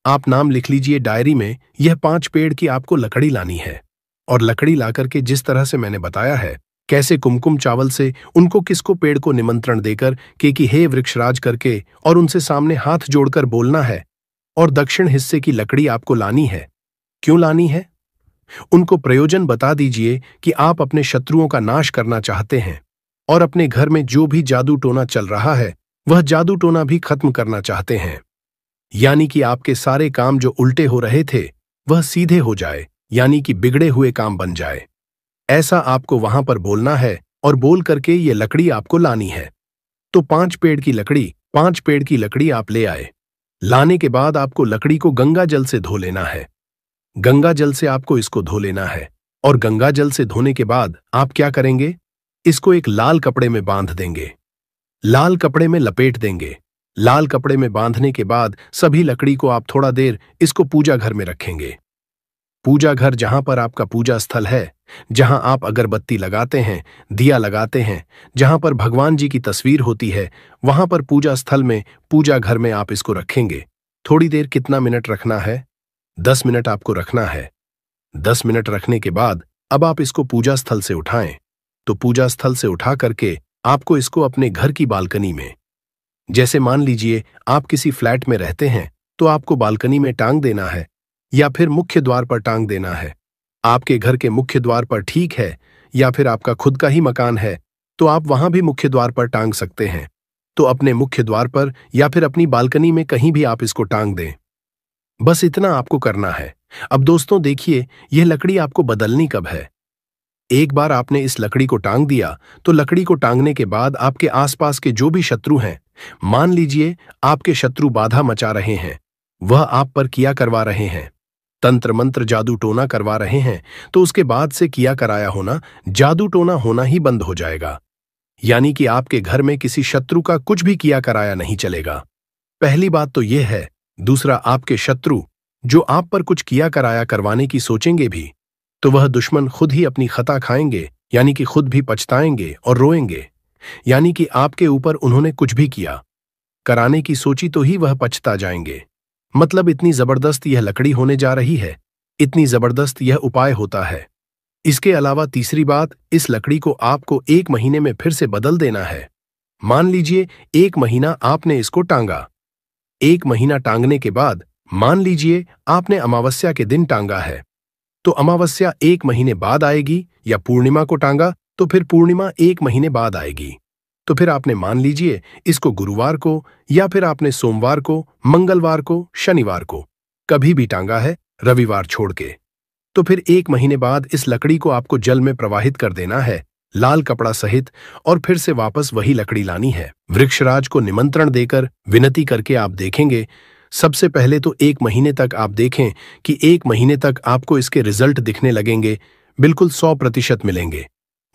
आप नाम लिख लीजिए डायरी में। यह 5 पेड़ की आपको लकड़ी लानी है और लकड़ी लाकर के जिस तरह से मैंने बताया है कैसे कुमकुम चावल से उनको किसको पेड़ को निमंत्रण देकर कि हे वृक्षराज करके और उनसे सामने हाथ जोड़कर बोलना है और दक्षिण हिस्से की लकड़ी आपको लानी है। क्यों लानी है? उनको प्रयोजन बता दीजिए कि आप अपने शत्रुओं का नाश करना चाहते हैं और अपने घर में जो भी जादू टोना चल रहा है वह जादू टोना भी खत्म करना चाहते हैं। यानी कि आपके सारे काम जो उल्टे हो रहे थे वह सीधे हो जाए, यानी कि बिगड़े हुए काम बन जाए। ऐसा आपको वहां पर बोलना है और बोल करके ये लकड़ी आपको लानी है। तो 5 पेड़ की लकड़ी आप ले आए। लाने के बाद आपको लकड़ी को गंगा जल से धो लेना है। गंगा जल से आपको इसको धो लेना है और गंगा जल से धोने के बाद आप क्या करेंगे? इसको एक लाल कपड़े में बांध देंगे, लाल कपड़े में लपेट देंगे। लाल कपड़े में बांधने के बाद सभी लकड़ी को आप थोड़ा देर इसको पूजा घर में रखेंगे। पूजा घर जहां पर आपका पूजा स्थल है, जहां आप अगरबत्ती लगाते हैं, दिया लगाते हैं, जहां पर भगवान जी की तस्वीर होती है, वहां पर पूजा स्थल में, पूजा घर में आप इसको रखेंगे। थोड़ी देर कितना मिनट रखना है? 10 मिनट आपको रखना है। 10 मिनट रखने के बाद अब आप इसको पूजा स्थल से उठाएं। तो पूजा स्थल से उठा करके आपको इसको अपने घर की बालकनी में, जैसे मान लीजिए आप किसी फ्लैट में रहते हैं तो आपको बालकनी में टांग देना है या फिर मुख्य द्वार पर टांग देना है। आपके घर के मुख्य द्वार पर ठीक है, या फिर आपका खुद का ही मकान है तो आप वहां भी मुख्य द्वार पर टांग सकते हैं। तो अपने मुख्य द्वार पर या फिर अपनी बालकनी में कहीं भी आप इसको टांग दें। बस इतना आपको करना है। अब दोस्तों देखिए, यह लकड़ी आपको बदलनी कब है? एक बार आपने इस लकड़ी को टांग दिया तो लकड़ी को टांगने के बाद आपके आसपास के जो भी शत्रु हैं, मान लीजिए आपके शत्रु बाधा मचा रहे हैं, वह आप पर किया करवा रहे हैं, तंत्र मंत्र जादू टोना करवा रहे हैं, तो उसके बाद से किया कराया होना, जादू टोना होना ही बंद हो जाएगा। यानी कि आपके घर में किसी शत्रु का कुछ भी किया कराया नहीं चलेगा। पहली बात तो यह है। दूसरा, आपके शत्रु जो आप पर कुछ किया कराया करवाने की सोचेंगे भी तो वह दुश्मन खुद ही अपनी खता खाएंगे, यानी कि खुद भी पछताएंगे और रोएंगे, यानी कि आपके ऊपर उन्होंने कुछ भी किया। कराने की सोची तो ही वह पछता जाएंगे। मतलब इतनी जबरदस्त यह लकड़ी होने जा रही है, इतनी जबरदस्त यह उपाय होता है। इसके अलावा तीसरी बात, इस लकड़ी को आपको 1 महीने में फिर से बदल देना है। मान लीजिए 1 महीना आपने इसको टांगा। 1 महीना टांगने के बाद मान लीजिए आपने अमावस्या के दिन टांगा है, तो अमावस्या 1 महीने बाद आएगी, या पूर्णिमा को टांगा तो फिर पूर्णिमा 1 महीने बाद आएगी। तो फिर आपने मान लीजिए इसको गुरुवार को, या फिर आपने सोमवार को, मंगलवार को, शनिवार को, कभी भी टांगा है, रविवार छोड़ के। तो फिर 1 महीने बाद इस लकड़ी को आपको जल में प्रवाहित कर देना है, लाल कपड़ा सहित, और फिर से वापस वही लकड़ी लानी है। वृक्षराज को निमंत्रण देकर विनती करके आप देखेंगे। सबसे पहले तो 1 महीने तक आप देखें कि 1 महीने तक आपको इसके रिजल्ट दिखने लगेंगे, बिल्कुल 100% मिलेंगे।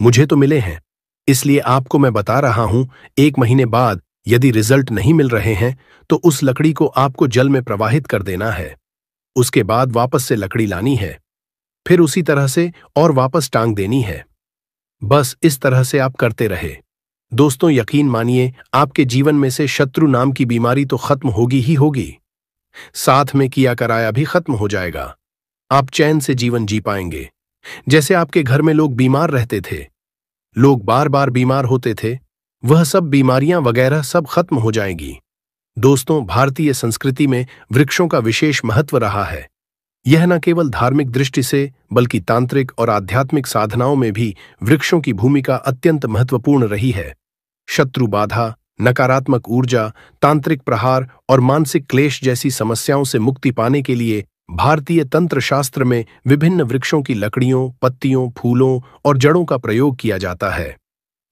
मुझे तो मिले हैं, इसलिए आपको मैं बता रहा हूं। 1 महीने बाद यदि रिजल्ट नहीं मिल रहे हैं तो उस लकड़ी को आपको जल में प्रवाहित कर देना है। उसके बाद वापस से लकड़ी लानी है, फिर उसी तरह से और वापस टांग देनी है। बस इस तरह से आप करते रहे। दोस्तों, यकीन मानिए आपके जीवन में से शत्रु नाम की बीमारी तो खत्म होगी ही होगी, साथ में किया कराया भी खत्म हो जाएगा। आप चैन से जीवन जी पाएंगे। जैसे आपके घर में लोग बीमार रहते थे, लोग बार बार बीमार होते थे, वह सब बीमारियां वगैरह सब खत्म हो जाएंगी। दोस्तों, भारतीय संस्कृति में वृक्षों का विशेष महत्व रहा है। यह न केवल धार्मिक दृष्टि से बल्कि तांत्रिक और आध्यात्मिक साधनाओं में भी वृक्षों की भूमिका अत्यंत महत्वपूर्ण रही है। शत्रु बाधा, नकारात्मक ऊर्जा, तांत्रिक प्रहार और मानसिक क्लेश जैसी समस्याओं से मुक्ति पाने के लिए भारतीय तंत्र शास्त्र में विभिन्न वृक्षों की लकड़ियों, पत्तियों, फूलों और जड़ों का प्रयोग किया जाता है।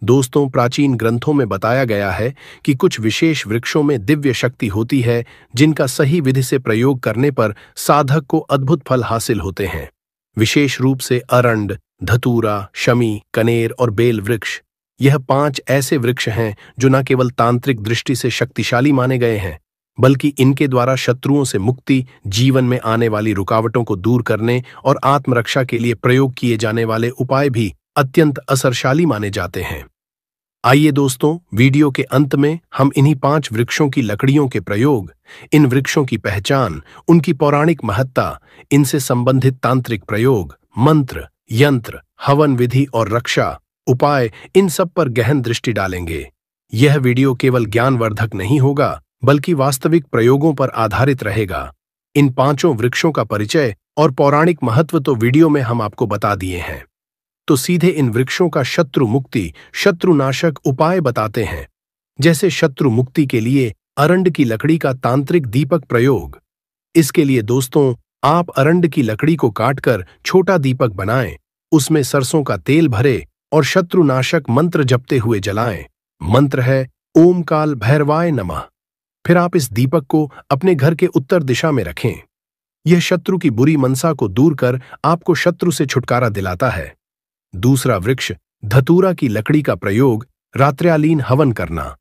दोस्तों, प्राचीन ग्रंथों में बताया गया है कि कुछ विशेष वृक्षों में दिव्य शक्ति होती है, जिनका सही विधि से प्रयोग करने पर साधक को अद्भुत फल हासिल होते हैं। विशेष रूप से अरंड, धतूरा, शमी, कनेर और बेल वृक्ष, यह 5 ऐसे वृक्ष हैं जो न केवल तांत्रिक दृष्टि से शक्तिशाली माने गए हैं, बल्कि इनके द्वारा शत्रुओं से मुक्ति, जीवन में आने वाली रुकावटों को दूर करने और आत्मरक्षा के लिए प्रयोग किए जाने वाले उपाय भी अत्यंत असरशाली माने जाते हैं। आइए दोस्तों, वीडियो के अंत में हम इन्हीं 5 वृक्षों की लकड़ियों के प्रयोग, इन वृक्षों की पहचान, उनकी पौराणिक महत्ता, इनसे संबंधित तांत्रिक प्रयोग, मंत्र, यंत्र, हवन विधि और रक्षा उपाय, इन सब पर गहन दृष्टि डालेंगे। यह वीडियो केवल ज्ञानवर्धक नहीं होगा, बल्कि वास्तविक प्रयोगों पर आधारित रहेगा। इन 5 वृक्षों का परिचय और पौराणिक महत्व तो वीडियो में हम आपको बता दिए हैं, तो सीधे इन वृक्षों का शत्रु मुक्ति, शत्रुनाशक उपाय बताते हैं। जैसे शत्रु मुक्ति के लिए अरंड की लकड़ी का तांत्रिक दीपक प्रयोग। इसके लिए दोस्तों, आप अरंड की लकड़ी को काटकर छोटा दीपक बनाएं, उसमें सरसों का तेल भरे और शत्रुनाशक मंत्र जपते हुए जलाएं। मंत्र है ओम काल भैरवाय नमः। फिर आप इस दीपक को अपने घर के उत्तर दिशा में रखें। यह शत्रु की बुरी मनसा को दूर कर आपको शत्रु से छुटकारा दिलाता है। दूसरा वृक्ष, धतूरा की लकड़ी का प्रयोग, रात्र्यालीन हवन करना।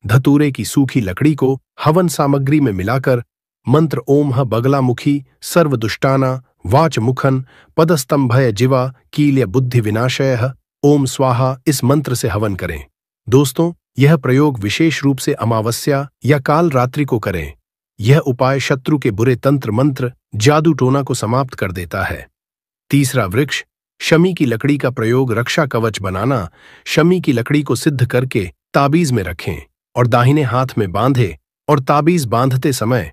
धतूरे की सूखी लकड़ी को हवन सामग्री में मिलाकर मंत्र ओम ह बगलामुखी सर्वदुष्टाना वाच मुखन पदस्तंभय जिवा कील्य बुद्धि विनाशय ओम स्वाहा, इस मंत्र से हवन करें। दोस्तों, यह प्रयोग विशेष रूप से अमावस्या या काल रात्रि को करें। यह उपाय शत्रु के बुरे तंत्र मंत्र, जादू टोना को समाप्त कर देता है। तीसरा वृक्ष, शमी की लकड़ी का प्रयोग, रक्षा कवच बनाना। शमी की लकड़ी को सिद्ध करके ताबीज में रखें और दाहिने हाथ में बांधे, और ताबीज बांधते समय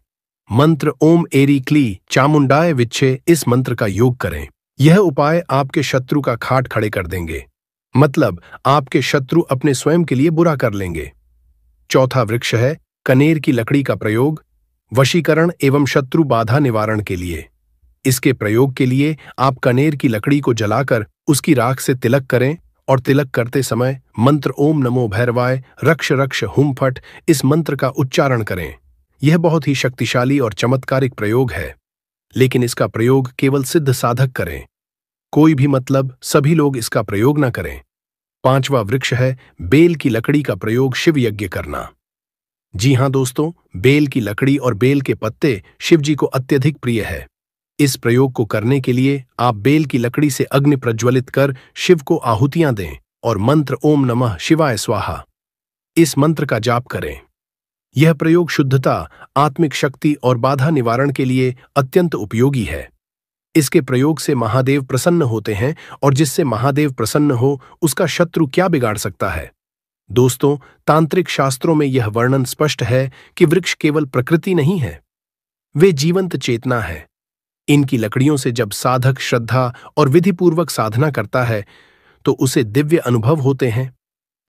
मंत्र ओम एरी क्ली चामुंडाय विच्छे, इस मंत्र का योग करें। यह उपाय आपके शत्रु का खाट खड़े कर देंगे, मतलब आपके शत्रु अपने स्वयं के लिए बुरा कर लेंगे। चौथा वृक्ष है कनेर की लकड़ी का प्रयोग, वशीकरण एवं शत्रु बाधा निवारण के लिए। इसके प्रयोग के लिए आप कनेर की लकड़ी को जलाकर उसकी राख से तिलक करें और तिलक करते समय मंत्र ओम नमो भैरवाय रक्ष रक्ष हुम फट, इस मंत्र का उच्चारण करें। यह बहुत ही शक्तिशाली और चमत्कारिक प्रयोग है, लेकिन इसका प्रयोग केवल सिद्ध साधक करें। कोई भी मतलब सभी लोग इसका प्रयोग न करें। पांचवा वृक्ष है बेल की लकड़ी का प्रयोग, शिव यज्ञ करना। जी हां दोस्तों, बेल की लकड़ी और बेल के पत्ते शिव जी को अत्यधिक प्रिय है। इस प्रयोग को करने के लिए आप बेल की लकड़ी से अग्नि प्रज्वलित कर शिव को आहुतियां दें और मंत्र ओम नमः शिवाय स्वाहा, इस मंत्र का जाप करें। यह प्रयोग शुद्धता, आत्मिक शक्ति और बाधा निवारण के लिए अत्यंत उपयोगी है। इसके प्रयोग से महादेव प्रसन्न होते हैं और जिससे महादेव प्रसन्न हो उसका शत्रु क्या बिगाड़ सकता है। दोस्तों, तांत्रिक शास्त्रों में यह वर्णन स्पष्ट है कि वृक्ष केवल प्रकृति नहीं है, वे जीवंत चेतना है। इनकी लकड़ियों से जब साधक श्रद्धा और विधिपूर्वक साधना करता है तो उसे दिव्य अनुभव होते हैं।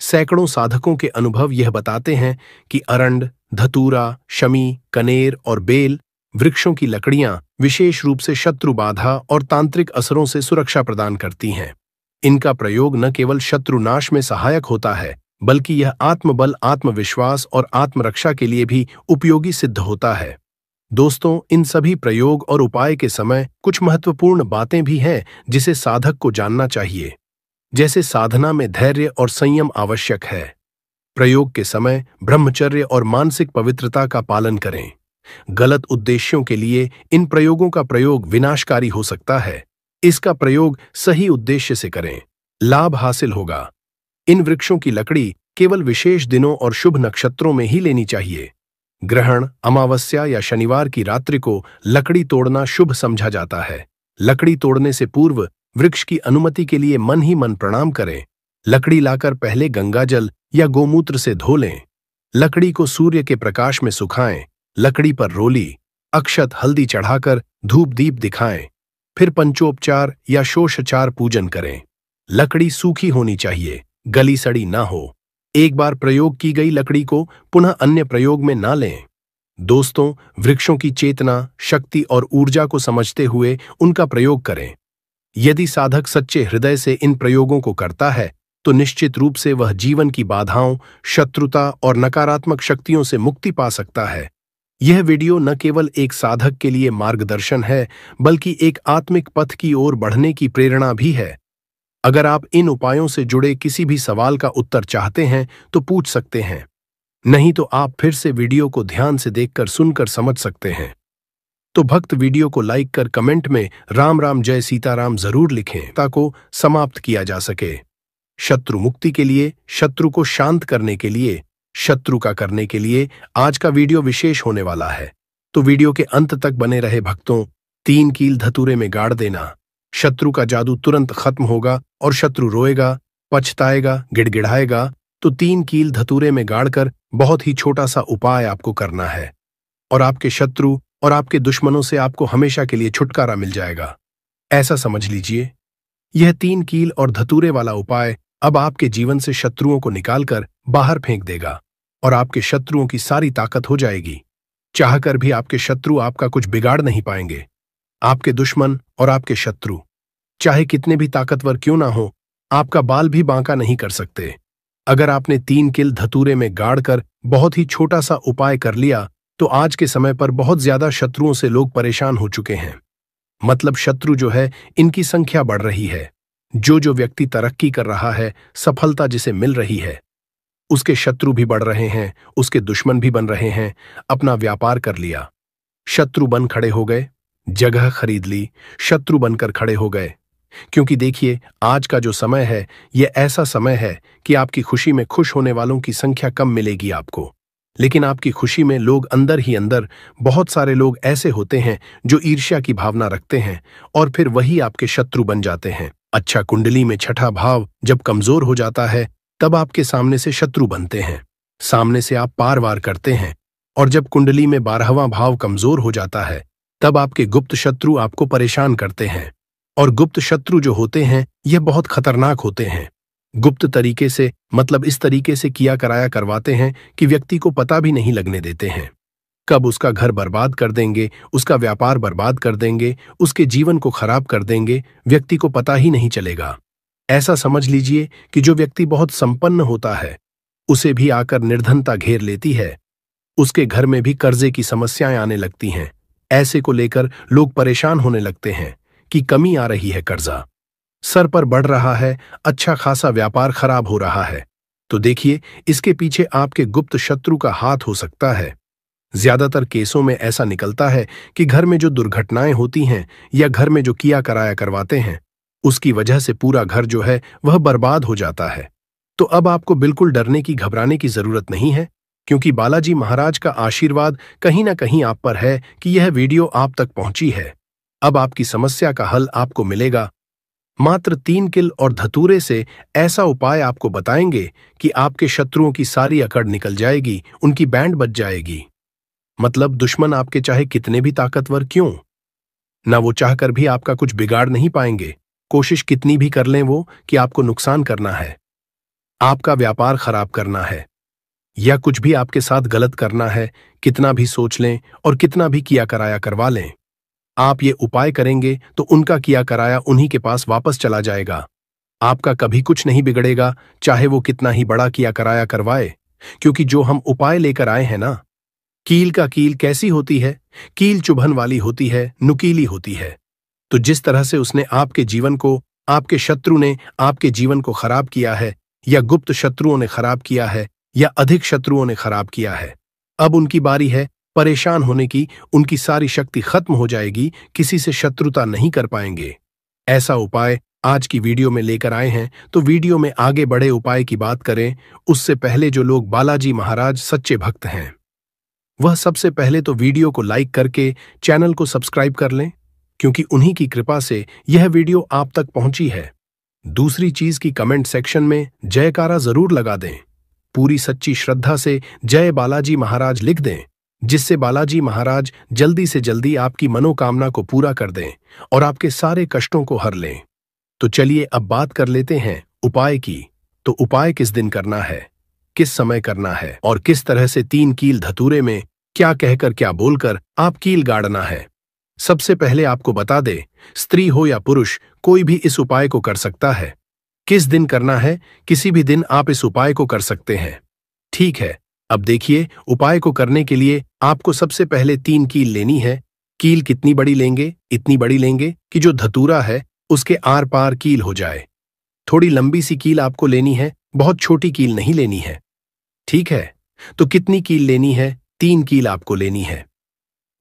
सैकड़ों साधकों के अनुभव यह बताते हैं कि अरंड, धतूरा, शमी, कनेर और बेल वृक्षों की लकड़ियां विशेष रूप से शत्रु बाधा और तांत्रिक असरों से सुरक्षा प्रदान करती हैं। इनका प्रयोग न केवल शत्रुनाश में सहायक होता है, बल्कि यह आत्मबल, आत्मविश्वास और आत्मरक्षा के लिए भी उपयोगी सिद्ध होता है। दोस्तों, इन सभी प्रयोग और उपाय के समय कुछ महत्वपूर्ण बातें भी हैं जिसे साधक को जानना चाहिए। जैसे साधना में धैर्य और संयम आवश्यक है। प्रयोग के समय ब्रह्मचर्य और मानसिक पवित्रता का पालन करें। गलत उद्देश्यों के लिए इन प्रयोगों का प्रयोग विनाशकारी हो सकता है। इसका प्रयोग सही उद्देश्य से करें, लाभ हासिल होगा। इन वृक्षों की लकड़ी केवल विशेष दिनों और शुभ नक्षत्रों में ही लेनी चाहिए। ग्रहण, अमावस्या या शनिवार की रात्रि को लकड़ी तोड़ना शुभ समझा जाता है। लकड़ी तोड़ने से पूर्व वृक्ष की अनुमति के लिए मन ही मन प्रणाम करें। लकड़ी लाकर पहले गंगाजल या गोमूत्र से धो लें। लकड़ी को सूर्य के प्रकाश में सुखाएं। लकड़ी पर रोली, अक्षत, हल्दी चढ़ाकर धूप दीप दिखाएं। फिर पंचोपचार या षोडशोपचार पूजन करें। लकड़ी सूखी होनी चाहिए, गली सड़ी ना हो। एक बार प्रयोग की गई लकड़ी को पुनः अन्य प्रयोग में ना लें। दोस्तों, वृक्षों की चेतना, शक्ति और ऊर्जा को समझते हुए उनका प्रयोग करें। यदि साधक सच्चे हृदय से इन प्रयोगों को करता है तो निश्चित रूप से वह जीवन की बाधाओं, शत्रुता और नकारात्मक शक्तियों से मुक्ति पा सकता है। यह वीडियो न केवल एक साधक के लिए मार्गदर्शन है, बल्कि एक आत्मिक पथ की ओर बढ़ने की प्रेरणा भी है। अगर आप इन उपायों से जुड़े किसी भी सवाल का उत्तर चाहते हैं तो पूछ सकते हैं, नहीं तो आप फिर से वीडियो को ध्यान से देखकर सुनकर समझ सकते हैं। तो भक्त वीडियो को लाइक कर कमेंट में राम राम जय सीताराम जरूर लिखें ताकि समाप्त किया जा सके। शत्रु मुक्ति के लिए, शत्रु को शांत करने के लिए, शत्रु का करने के लिए आज का वीडियो विशेष होने वाला है। तो वीडियो के अंत तक बने रहे भक्तों। 3 कील धतूरे में गाड़ देना, शत्रु का जादू तुरंत खत्म होगा और शत्रु रोएगा, पछताएगा, गिड़गिड़ाएगा। तो 3 कील धतूरे में गाड़कर बहुत ही छोटा सा उपाय आपको करना है और आपके शत्रु और आपके दुश्मनों से आपको हमेशा के लिए छुटकारा मिल जाएगा। ऐसा समझ लीजिए, यह 3 कील और धतूरे वाला उपाय अब आपके जीवन से शत्रुओं को निकालकर बाहर फेंक देगा और आपके शत्रुओं की सारी ताकत हो जाएगी। चाहकर भी आपके शत्रु आपका कुछ बिगाड़ नहीं पाएंगे। आपके दुश्मन और आपके शत्रु चाहे कितने भी ताकतवर क्यों ना हो, आपका बाल भी बांका नहीं कर सकते। अगर आपने 3 कील धतूरे में गाड़कर बहुत ही छोटा सा उपाय कर लिया तो आज के समय पर बहुत ज्यादा शत्रुओं से लोग परेशान हो चुके हैं। मतलब शत्रु जो है, इनकी संख्या बढ़ रही है। जो व्यक्ति तरक्की कर रहा है, सफलता जिसे मिल रही है, उसके शत्रु भी बढ़ रहे हैं, उसके दुश्मन भी बन रहे हैं। अपना व्यापार कर लिया, शत्रु बन खड़े हो गए। जगह खरीद ली, शत्रु बनकर खड़े हो गए। क्योंकि देखिए, आज का जो समय है, यह ऐसा समय है कि आपकी खुशी में खुश होने वालों की संख्या कम मिलेगी आपको। लेकिन आपकी खुशी में लोग अंदर ही अंदर, बहुत सारे लोग ऐसे होते हैं जो ईर्ष्या की भावना रखते हैं और फिर वही आपके शत्रु बन जाते हैं। अच्छा, कुंडली में 6ठा भाव जब कमजोर हो जाता है तब आपके सामने से शत्रु बनते हैं। सामने से आप पार वार करते हैं। और जब कुंडली में 12वां भाव कमजोर हो जाता है तब आपके गुप्त शत्रु आपको परेशान करते हैं। और गुप्त शत्रु जो होते हैं, यह बहुत खतरनाक होते हैं। गुप्त तरीके से, मतलब इस तरीके से किया कराया करवाते हैं कि व्यक्ति को पता भी नहीं लगने देते हैं। कब उसका घर बर्बाद कर देंगे, उसका व्यापार बर्बाद कर देंगे, उसके जीवन को खराब कर देंगे, व्यक्ति को पता ही नहीं चलेगा। ऐसा समझ लीजिए कि जो व्यक्ति बहुत संपन्न होता है, उसे भी आकर निर्धनता घेर लेती है। उसके घर में भी कर्जे की समस्याएं आने लगती हैं। ऐसे को लेकर लोग परेशान होने लगते हैं कि कमी आ रही है, कर्जा सर पर बढ़ रहा है, अच्छा खासा व्यापार खराब हो रहा है। तो देखिए, इसके पीछे आपके गुप्त शत्रु का हाथ हो सकता है। ज्यादातर केसों में ऐसा निकलता है कि घर में जो दुर्घटनाएं होती हैं या घर में जो किया कराया करवाते हैं, उसकी वजह से पूरा घर जो है वह बर्बाद हो जाता है। तो अब आपको बिल्कुल डरने की, घबराने की जरूरत नहीं है। क्योंकि बालाजी महाराज का आशीर्वाद कहीं ना कहीं आप पर है कि यह वीडियो आप तक पहुंची है। अब आपकी समस्या का हल आपको मिलेगा। मात्र 3 किल और धतूरे से ऐसा उपाय आपको बताएंगे कि आपके शत्रुओं की सारी अकड़ निकल जाएगी, उनकी बैंड बज जाएगी। मतलब दुश्मन आपके चाहे कितने भी ताकतवर क्यों ना, वो चाहकर भी आपका कुछ बिगाड़ नहीं पाएंगे। कोशिश कितनी भी कर लें वो कि आपको नुकसान करना है, आपका व्यापार खराब करना है, या कुछ भी आपके साथ गलत करना है, कितना भी सोच लें और कितना भी किया कराया करवा लें, आप ये उपाय करेंगे तो उनका किया कराया उन्हीं के पास वापस चला जाएगा। आपका कभी कुछ नहीं बिगड़ेगा, चाहे वो कितना ही बड़ा किया कराया करवाए, क्योंकि जो हम उपाय लेकर आए हैं ना, कील का कील कैसी होती है? कील चुभन वाली होती है, नुकीली होती है। तो जिस तरह से उसने आपके जीवन को, आपके शत्रु ने आपके जीवन को खराब किया है, या गुप्त शत्रुओं ने खराब किया है, या अधिक शत्रुओं ने खराब किया है, अब उनकी बारी है परेशान होने की। उनकी सारी शक्ति खत्म हो जाएगी, किसी से शत्रुता नहीं कर पाएंगे। ऐसा उपाय आज की वीडियो में लेकर आए हैं। तो वीडियो में आगे बढ़े उपाय की बात करें, उससे पहले जो लोग बालाजी महाराज सच्चे भक्त हैं, वह सबसे पहले तो वीडियो को लाइक करके चैनल को सब्सक्राइब कर लें, क्योंकि उन्हीं की कृपा से यह वीडियो आप तक पहुंची है। दूसरी चीज की कमेंट सेक्शन में जयकारा जरूर लगा दें, पूरी सच्ची श्रद्धा से जय बालाजी महाराज लिख दें, जिससे बालाजी महाराज जल्दी से जल्दी आपकी मनोकामना को पूरा कर दें और आपके सारे कष्टों को हर लें। तो चलिए अब बात कर लेते हैं उपाय की। तो उपाय किस दिन करना है, किस समय करना है और किस तरह से 3 कील धतूरे में क्या कहकर क्या बोलकर आप कील गाड़ना है। सबसे पहले आपको बता दे, स्त्री हो या पुरुष, कोई भी इस उपाय को कर सकता है। किस दिन करना है? किसी भी दिन आप इस उपाय को कर सकते हैं। ठीक है, अब देखिए, उपाय को करने के लिए आपको सबसे पहले 3 कील लेनी है। कील कितनी बड़ी लेंगे? इतनी बड़ी लेंगे कि जो धतूरा है उसके आर पार कील हो जाए। थोड़ी लंबी सी कील आपको लेनी है, बहुत छोटी कील नहीं लेनी है। ठीक है, तो कितनी कील लेनी है? 3 कील आपको लेनी है।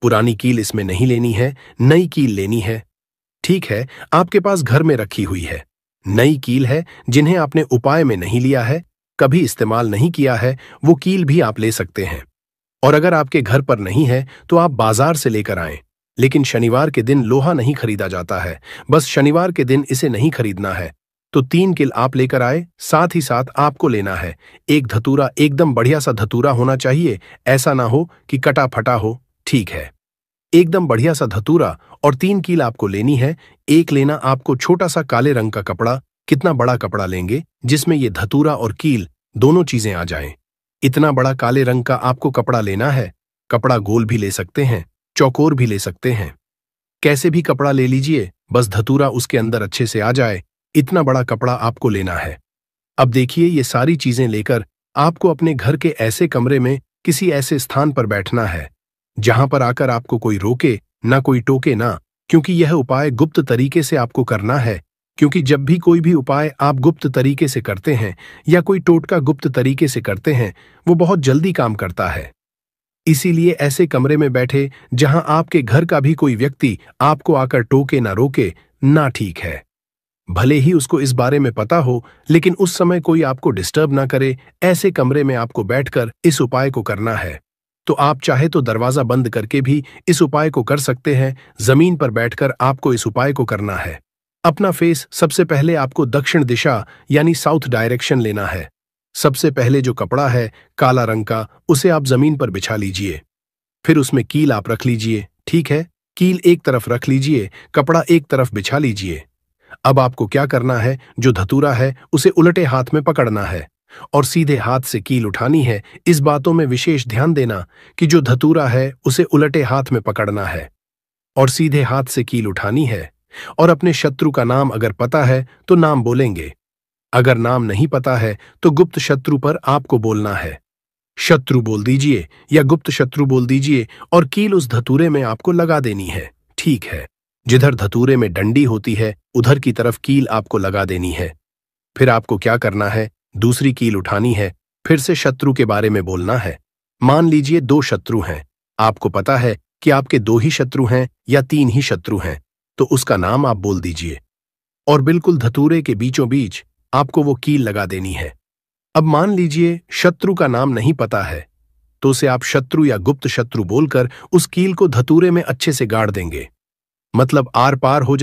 पुरानी कील इसमें नहीं लेनी है, नई कील लेनी है। ठीक है, आपके पास घर में रखी हुई है नई कील है, जिन्हें आपने उपाय में नहीं लिया है, कभी इस्तेमाल नहीं किया है, वो कील भी आप ले सकते हैं। और अगर आपके घर पर नहीं है तो आप बाजार से लेकर आएं। लेकिन शनिवार के दिन लोहा नहीं खरीदा जाता है, बस शनिवार के दिन इसे नहीं खरीदना है। तो 3 कील आप लेकर आए। साथ ही साथ आपको लेना है एक धतूरा, एकदम बढ़िया सा धतूरा होना चाहिए, ऐसा ना हो कि कटा फटा हो। ठीक है, एकदम बढ़िया सा धतूरा और 3 कील आपको लेनी है। एक लेना आपको छोटा सा काले रंग का कपड़ा। कितना बड़ा कपड़ा लेंगे जिसमें ये धतूरा और कील दोनों चीजें आ जाएं? इतना बड़ा काले रंग का आपको कपड़ा लेना है। कपड़ा गोल भी ले सकते हैं, चौकोर भी ले सकते हैं, कैसे भी कपड़ा ले लीजिए, बस धतूरा उसके अंदर अच्छे से आ जाए, इतना बड़ा कपड़ा आपको लेना है। अब देखिए, ये सारी चीजें लेकर आपको अपने घर के ऐसे कमरे में किसी ऐसे स्थान पर बैठना है जहां पर आकर आपको कोई रोके ना, कोई टोके ना, क्योंकि यह उपाय गुप्त तरीके से आपको करना है। क्योंकि जब भी कोई भी उपाय आप गुप्त तरीके से करते हैं या कोई टोटका गुप्त तरीके से करते हैं, वो बहुत जल्दी काम करता है। इसीलिए ऐसे कमरे में बैठे जहां आपके घर का भी कोई व्यक्ति आपको आकर टोके ना, रोके ना। ठीक है, भले ही उसको इस बारे में पता हो, लेकिन उस समय कोई आपको डिस्टर्ब ना करे, ऐसे कमरे में आपको बैठकर इस उपाय को करना है। तो आप चाहे तो दरवाजा बंद करके भी इस उपाय को कर सकते हैं। जमीन पर बैठकर आपको इस उपाय को करना है। अपना फेस सबसे पहले आपको दक्षिण दिशा यानी साउथ डायरेक्शन लेना है। सबसे पहले जो कपड़ा है काला रंग का, उसे आप जमीन पर बिछा लीजिए। फिर उसमें कील आप रख लीजिए। ठीक है, कील एक तरफ रख लीजिए, कपड़ा एक तरफ बिछा लीजिए। अब आपको क्या करना है, जो धतूरा है उसे उलटे हाथ में पकड़ना है और सीधे हाथ से कील उठानी है। इस बातों में विशेष ध्यान देना कि जो धतूरा है उसे उलटे हाथ में पकड़ना है और सीधे हाथ से कील उठानी है। और अपने शत्रु का नाम अगर पता है तो नाम बोलेंगे, अगर नाम नहीं पता है तो गुप्त शत्रु पर आपको बोलना है। शत्रु बोल दीजिए या गुप्त शत्रु बोल दीजिए और कील उस धतूरे में आपको लगा देनी है। ठीक है, जिधर धतूरे में डंडी होती है उधर की तरफ कील आपको लगा देनी है। फिर आपको क्या करना है, दूसरी कील उठानी है, फिर से शत्रु के बारे में बोलना है। मान लीजिए 2 शत्रु हैं, आपको पता है कि आपके 2 ही शत्रु हैं या 3 ही शत्रु हैं, तो उसका नाम आप बोल दीजिए और बिल्कुल धतूरे के बीचों बीच आपको वो कील लगा देनी है। अब मान लीजिए शत्रु का नाम नहीं पता है, तो उसे आप शत्रु या गुप्त शत्रु बोलकर उस कील को धतूरे में अच्छे से गाड़ देंगे। मतलब आर पार हो जाए।